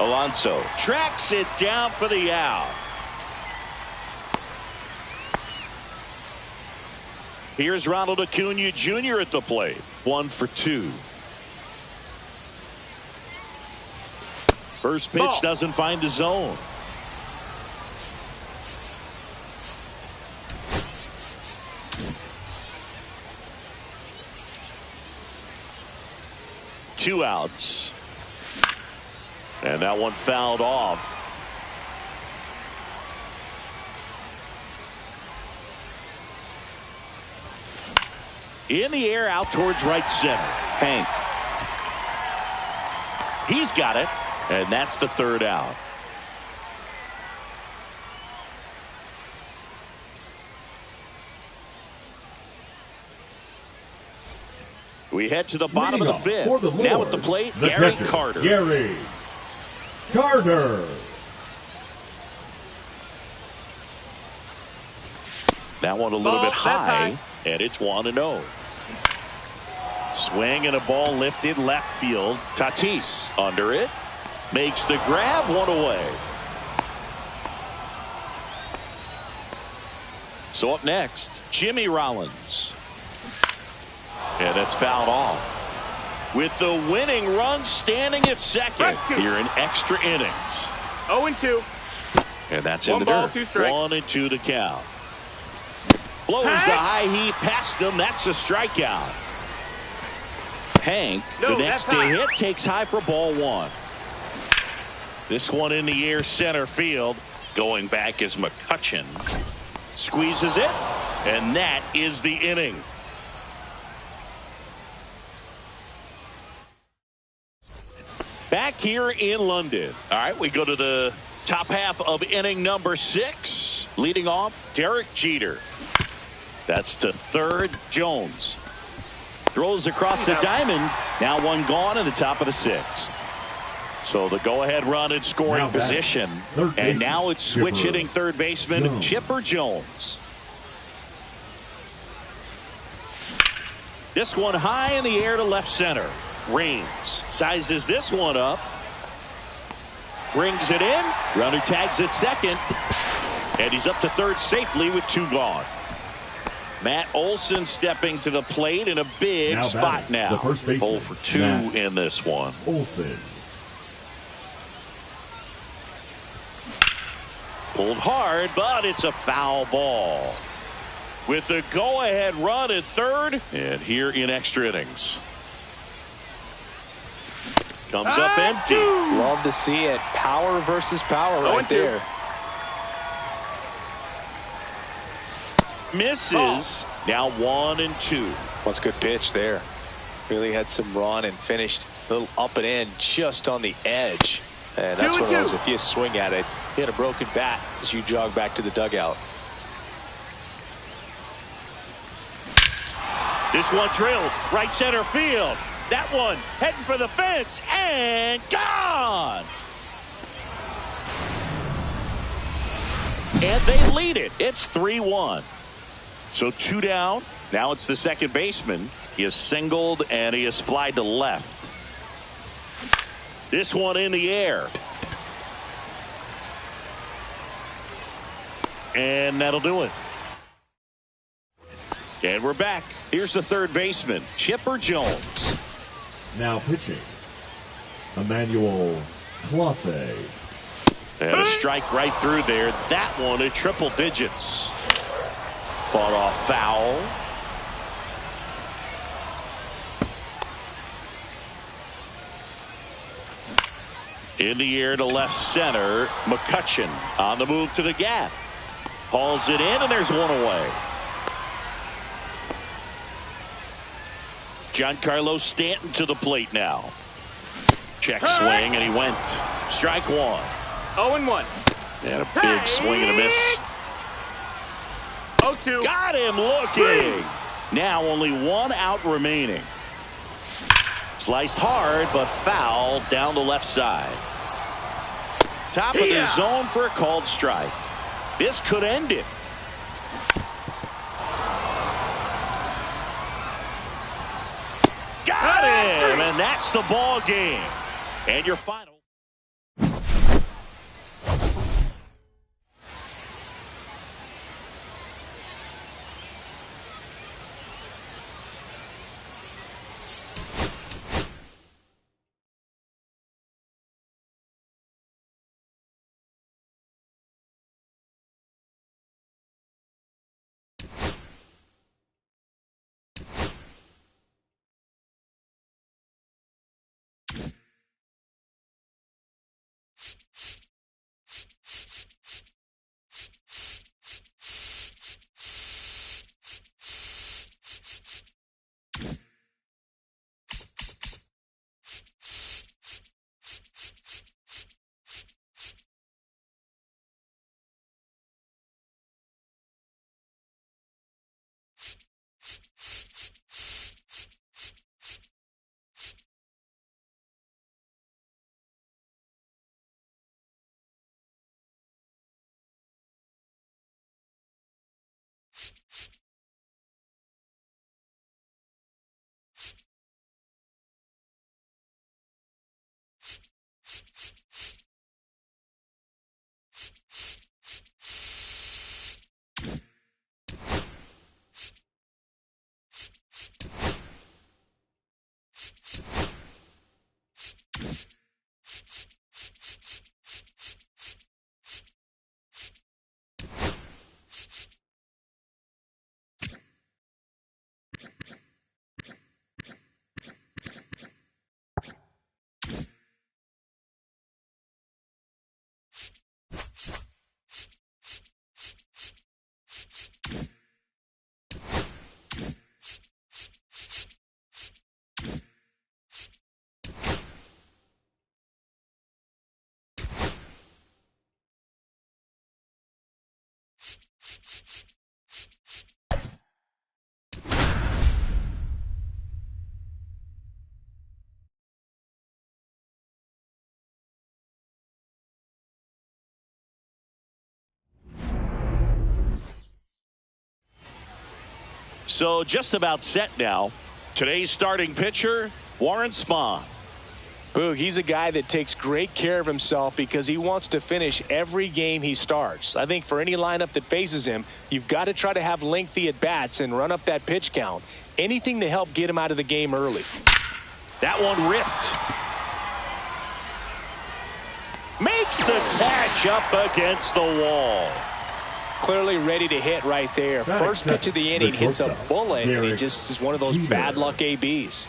S2: Alonso tracks it down for the out. Here's Ronald Acuna Jr. at the plate. 1 for 2. First pitch doesn't find the zone. Two outs. And that one fouled off. In the air out towards right center. Hank. He's got it. And that's the third out. We head to the bottom of the fifth. Now at the plate, Gary Carter.
S3: Gary Carter.
S2: That one a little bit high, and it's 1-0. Swing and a ball lifted left field. Tatis under it. Makes the grab, one away. So up next, Jimmy Rollins. And that's fouled off. With the winning run standing at second here in extra innings.
S4: 0 and 2.
S2: And that's in the dirt.
S4: 2 strikes.
S2: 1 and 2 to count. Blows the high heat past him. That's a strikeout. Hank, the next to hit, takes high for ball 1. This one in the air center field. Going back is McCutchen. Squeezes it, and that is the inning. Back here in London. All right, we go to the top half of inning number 6. Leading off, Derek Jeter. That's to third, Jones. Throws across the diamond. Now one gone in the top of the 6th. So the go-ahead run in scoring position. And now it's switch hitting third baseman Chipper Jones. This one high in the air to left center. Raines sizes this one up. Brings it in. Runner tags at second. And he's up to third safely with 2 gone. Matt Olson stepping to the plate in a big spot now. 0 for 2 in this one.
S3: Olson.
S2: Pulled hard, but it's a foul ball. With the go-ahead run at third, and here in extra innings. Comes up empty.
S1: Love to see it. Power versus power right there.
S2: Misses. Now 1-2.
S1: What's a good pitch there. Really had some run and finished a little up and in just on the edge. And that's what it was. If you swing at it, you had a broken bat as you jog back to the dugout.
S2: This one drilled right center field. That one heading for the fence and gone. And they lead it. It's 3-1. So 2 down. Now it's the second baseman. He is singled and he is flied to left. This one in the air. And that'll do it. And we're back. Here's the third baseman, Chipper Jones.
S3: Now pitching, Emmanuel Clase.
S2: And a strike right through there. That one at triple digits. Fought off foul. In the air to left center. McCutchen on the move to the gap. Hauls it in, and there's one away. Giancarlo Stanton to the plate now. Check swing, and he went. Strike 1.
S4: 0-1.
S2: And a big swing and a miss.
S4: 0-2.
S2: Got him looking. Now only 1 out remaining. Sliced hard, but foul down the left side. Top of the zone for a called strike. This could end it. Got him, and that's the ball game. And your final. So just about set now. Today's starting pitcher, Warren Spahn.
S1: Boog, he's a guy that takes great care of himself because he wants to finish every game he starts. I think for any lineup that faces him, you've got to try to have lengthy at-bats and run up that pitch count. Anything to help get him out of the game early.
S2: That one ripped. Makes the catch up against the wall.
S1: Clearly ready to hit right there. First pitch of the inning hits a bullet, and he just is one of those bad luck ABs.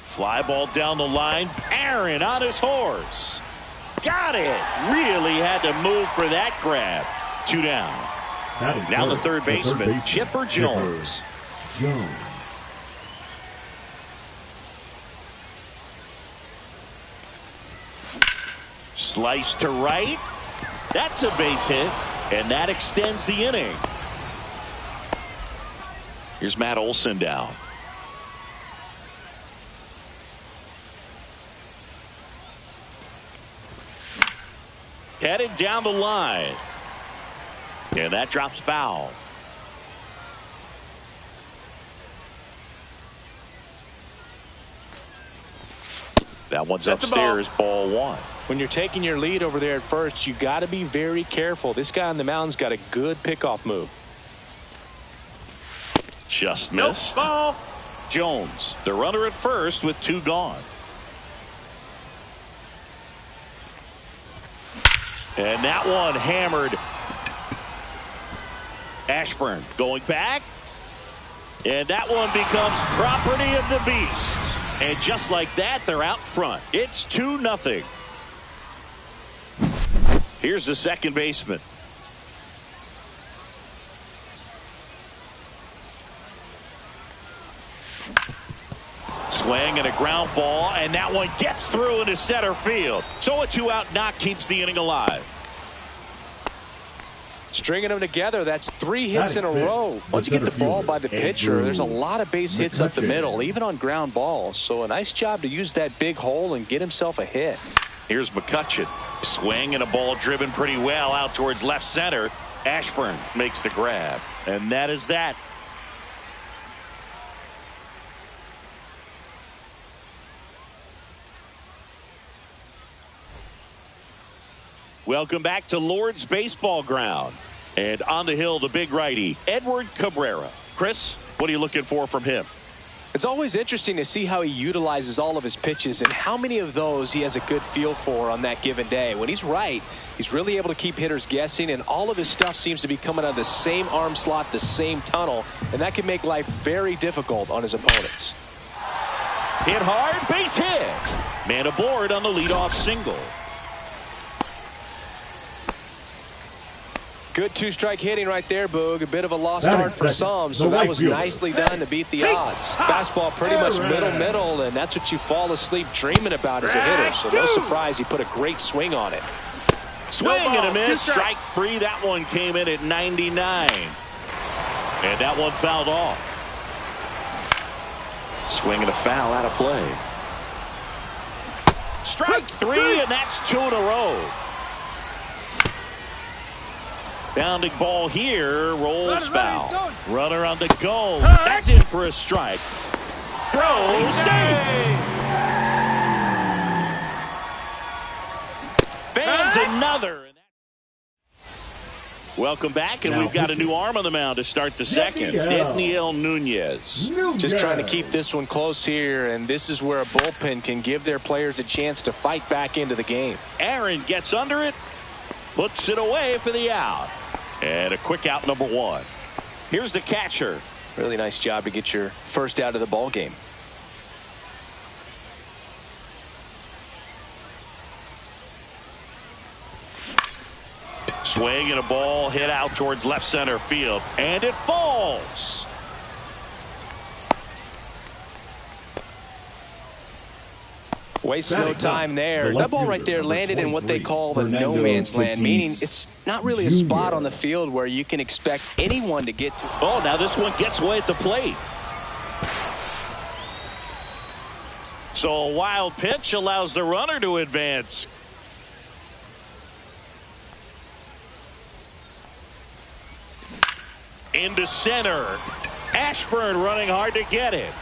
S2: Fly ball down the line. Aaron on his horse. Got it. Really had to move for that grab. 2 down. Now the third baseman, Chipper Jones. Slice to right. That's a base hit, and that extends the inning. Here's Matt Olson down. Headed down the line. And that drops foul. That one's upstairs, ball 1.
S1: When you're taking your lead over there at first, you got to be very careful. This guy on the mound's got a good pickoff move.
S2: Just missed. Ball. Jones, the runner at first with 2 gone. And that one hammered. Ashburn going back. And that one becomes property of the beast. And just like that, they're out front. It's 2-0. Here's the second baseman. Swing and a ground ball, and that one gets through into center field. So a 2-out knock keeps the inning alive.
S1: Stringing them together, that's 3 hits in a row. Once you get the ball by the pitcher, there's a lot of base hits up the middle, even on ground balls. So a nice job to use that big hole and get himself a hit.
S2: Here's McCutchen. Swing and a ball driven pretty well out towards left center. Ashburn makes the grab, and that is that. Welcome back to Lord's Baseball Ground. And on the hill, the big righty, Edward Cabrera. Chris, what are you looking for from him?
S1: It's always interesting to see how he utilizes all of his pitches and how many of those he has a good feel for on that given day. When he's right, he's really able to keep hitters guessing, and all of his stuff seems to be coming out of the same arm slot, the same tunnel, and that can make life very difficult on his opponents.
S2: Hit hard, base hit. Man aboard on the leadoff single.
S1: Good 2-strike hitting right there, Boog. A bit of a lost art for some, so that was nicely done to beat the odds. Fastball pretty much middle, and that's what you fall asleep dreaming about as a hitter. So no surprise he put a great swing on it.
S2: Swing and a miss. Strike 3. That one came in at 99. And that one fouled off. Swing and a foul out of play. Strike 3, and that's 2 in a row. Bounding ball here, rolls foul. Runner on the go. That's in for a strike. Throw, save. Fans another. Welcome back, and we've got a new arm on the mound to start the second. Daniel Nunez.
S1: Just trying to keep this one close here, and this is where a bullpen can give their players a chance to fight back into the game.
S2: Aaron gets under it, puts it away for the out. And a quick out, number 1. Here's the catcher.
S1: Really nice job to get your first out of the ball game.
S2: Swing and a ball hit out towards left center field. And it falls.
S1: Wastes no time there. That ball right there landed in what they call the no man's land, meaning it's not really a spot on the field where you can expect anyone to get to.
S2: Oh, now this one gets away at the plate. So a wild pitch allows the runner to advance. Into center. Ashburn running hard to get it.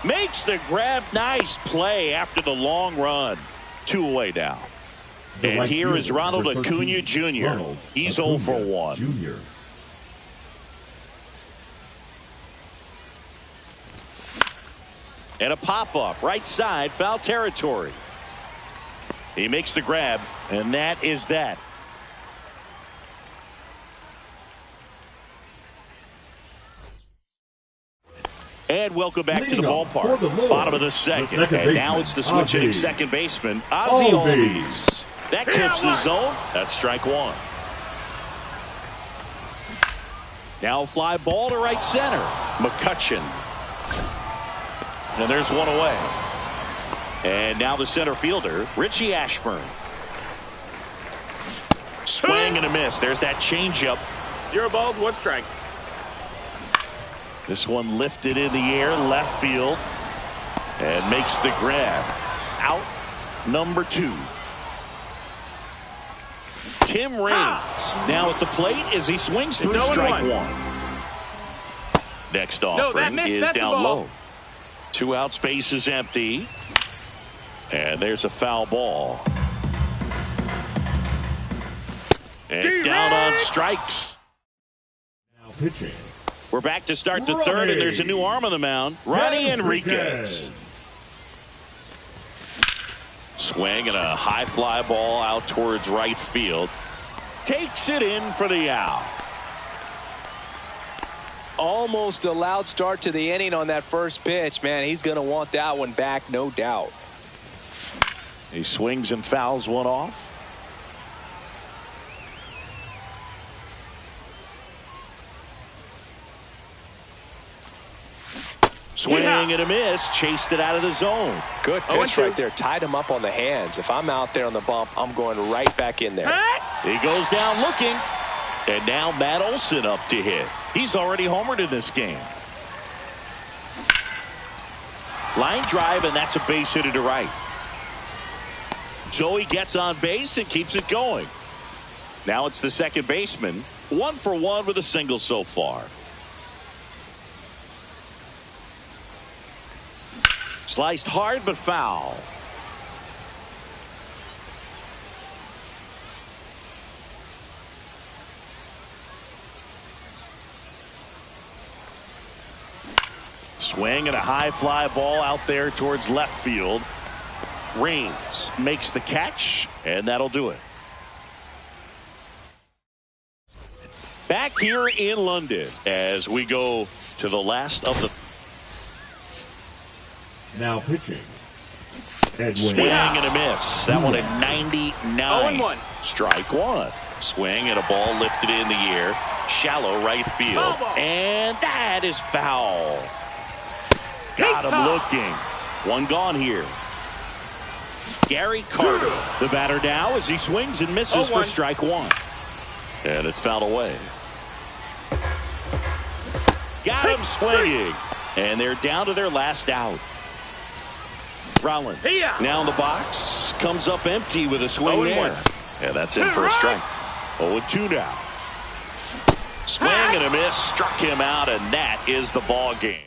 S2: Makes the grab. Nice play after the long run. 2 away now. And here is Ronald Acuna Jr. He's 0 for 1.
S3: Jr.
S2: And a pop-up, right side, foul territory. He makes the grab, and that is that. And welcome back to the ballpark. Bottom of the second. And now it's the switch hitting second baseman, Ozzie Albies. That clips the zone. That's strike 1. Now a fly ball to right center. McCutchen. And there's one away. And now the center fielder, Richie Ashburn. Swing and a miss. There's that changeup.
S4: 0 balls, 1 strike.
S2: This one lifted in the air, left field, and makes the grab. Out number 2. Tim Raines now at the plate as he swings through strike 1. Next offering is down low. 2 outs, base is empty. And there's a foul ball. And down on strikes.
S3: Now pitching.
S2: We're back to start the third, and there's a new arm on the mound. Ronnie Enriquez. Swing and a high fly ball out towards right field. Takes it in for the out.
S1: Almost a loud start to the inning on that first pitch. Man, he's going to want that one back, no doubt.
S2: He swings and fouls one off. Swing and a miss. Chased it out of the zone.
S1: Good pitch right there. Tied him up on the hands. If I'm out there on the bump, I'm going right back in there.
S2: He goes down looking. And now Matt Olson up to hit. He's already homered in this game. Line drive, and that's a base hit to right. Joey gets on base and keeps it going. Now it's the second baseman. 1 for 1 with a single so far. Sliced hard but foul. Swing and a high fly ball out there towards left field. Raines makes the catch, and that'll do it. Back here in London as we go to the last of the.
S3: Now pitching. Edwin.
S2: Swing and a miss. That one at 99.
S4: 0-1.
S2: Strike 1. Swing and a ball lifted in the air. Shallow right field. And that is foul. Got him looking. One gone here. Gary Carter, the batter now as he swings and misses for strike 1. And it's fouled away. Got him swinging. And they're down to their last out. Rollins now in the box. Comes up empty with a swing there. And that's in for a strike. 0-2 now. Swing and a miss. Struck him out, and that is the ball game.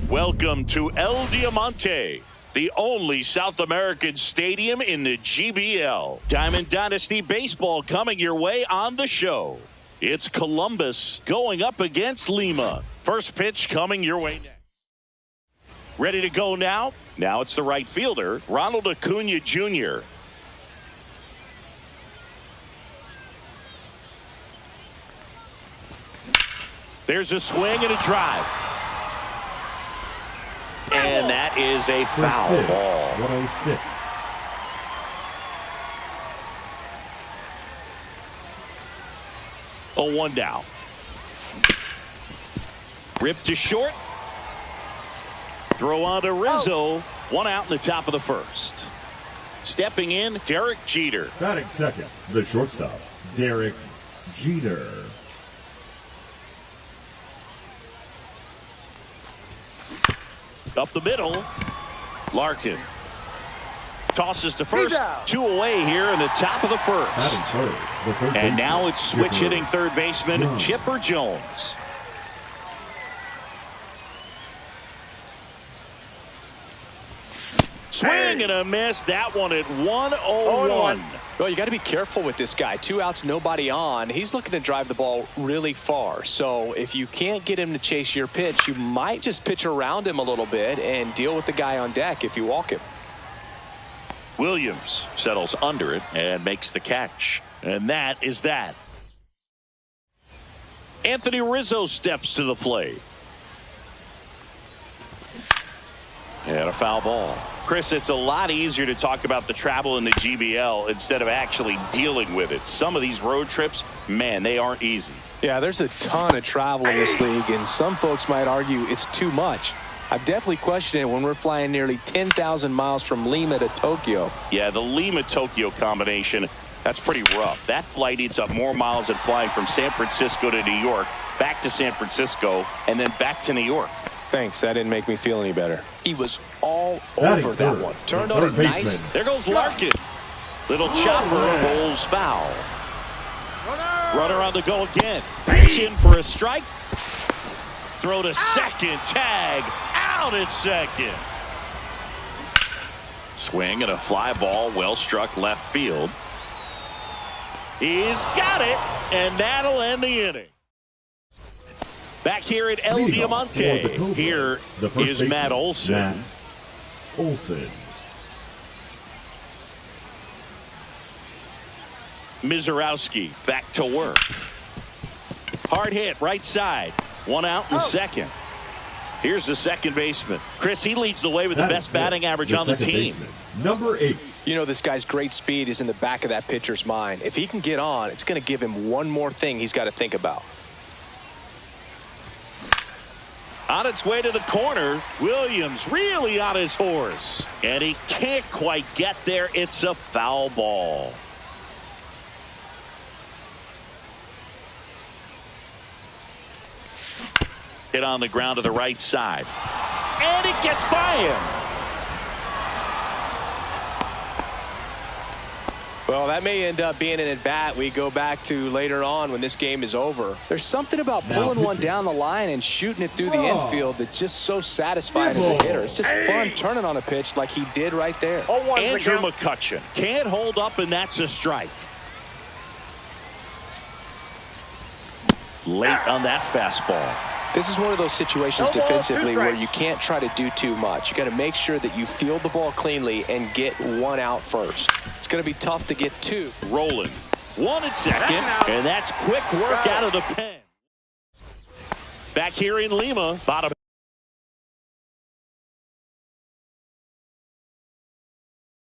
S2: Welcome to El Diamante, the only South American stadium in the GBL. Diamond Dynasty Baseball coming your way on the show. It's Columbus going up against Lima. First pitch coming your way next. Ready to go now? Now it's the right fielder, Ronald Acuna Jr. There's a swing and a drive. And that is a foul ball.
S3: 106.
S2: Oh, 1 down. Ripped to short. Throw on to Rizzo. 1 out in the top of the first. Stepping in, Derek Jeter.
S3: Batting second, the shortstop, Derek Jeter.
S2: Up the middle, Larkin. Tosses to first. 2 away here in the top of the
S3: Batting
S2: first.
S3: third, the third
S2: And
S3: baseman,
S2: now it's switch
S3: Chipper
S2: hitting third baseman
S3: Jones.
S2: Chipper Jones. Swing and a miss. That one at 1-0-1.
S1: Well, you got to be careful with this guy. 2 outs, nobody on. He's looking to drive the ball really far. So if you can't get him to chase your pitch, you might just pitch around him a little bit and deal with the guy on deck if you walk him.
S2: Williams settles under it and makes the catch. And that is that. Anthony Rizzo steps to the plate. And a foul ball. Chris, it's a lot easier to talk about the travel in the GBL instead of actually dealing with it. Some of these road trips, man, they aren't easy.
S1: Yeah, there's a ton of travel in this league, and some folks might argue it's too much. I've definitely questioned it when we're flying nearly 10,000 miles from Lima to Tokyo.
S2: Yeah, the Lima-Tokyo combination, that's pretty rough. That flight eats up more miles than flying from San Francisco to New York, back to San Francisco, and then back to New York.
S1: Thanks, that didn't make me feel any better. He was all
S3: Batting
S1: over that
S3: third,
S1: one.
S3: the
S1: Turned on
S3: third
S1: it nice.
S3: baseman.
S2: There goes Larkin. Little chopper rolls foul. Runner on the go again. Pitch in for a strike. Throw to second. Tag out at second. Swing and a fly ball well struck left field. He's got it, and that'll end the inning. Back here at El
S3: Leading off for the
S2: Diamante,
S3: Cobras,
S2: here
S3: the first
S2: is
S3: baseman,
S2: Matt Olson.
S3: Matt Olson.
S2: Mizorowski back to work. Hard hit, right side. 1 out in second. Here's the second baseman. Chris, he leads the way with the
S3: That
S2: best
S3: is
S2: batting average on the
S3: second
S2: team.
S3: baseman, number 8.
S1: You know, this guy's great speed is in the back of that pitcher's mind. If he can get on, it's going to give him one more thing he's got to think about.
S2: On its way to the corner, Williams really on his horse. And he can't quite get there. It's a foul ball. Hit on the ground to the right side. And it gets by him.
S1: Well, that may end up being an at-bat we go back to later on when this game is over. There's something about pulling one down the line and shooting it through the infield that's just so satisfying as a hitter. It's just fun turning on a pitch like he did right there.
S2: Andrew McCutchen can't hold up, and that's a strike. Late on that fastball.
S1: This is one of those situations defensively where you can't try to do too much. You got to make sure that you field the ball cleanly and get 1 out first. It's going to be tough to get 2.
S2: Rolling. 1 at second, and that's quick work out of the pen. Back here in Lima, bottom.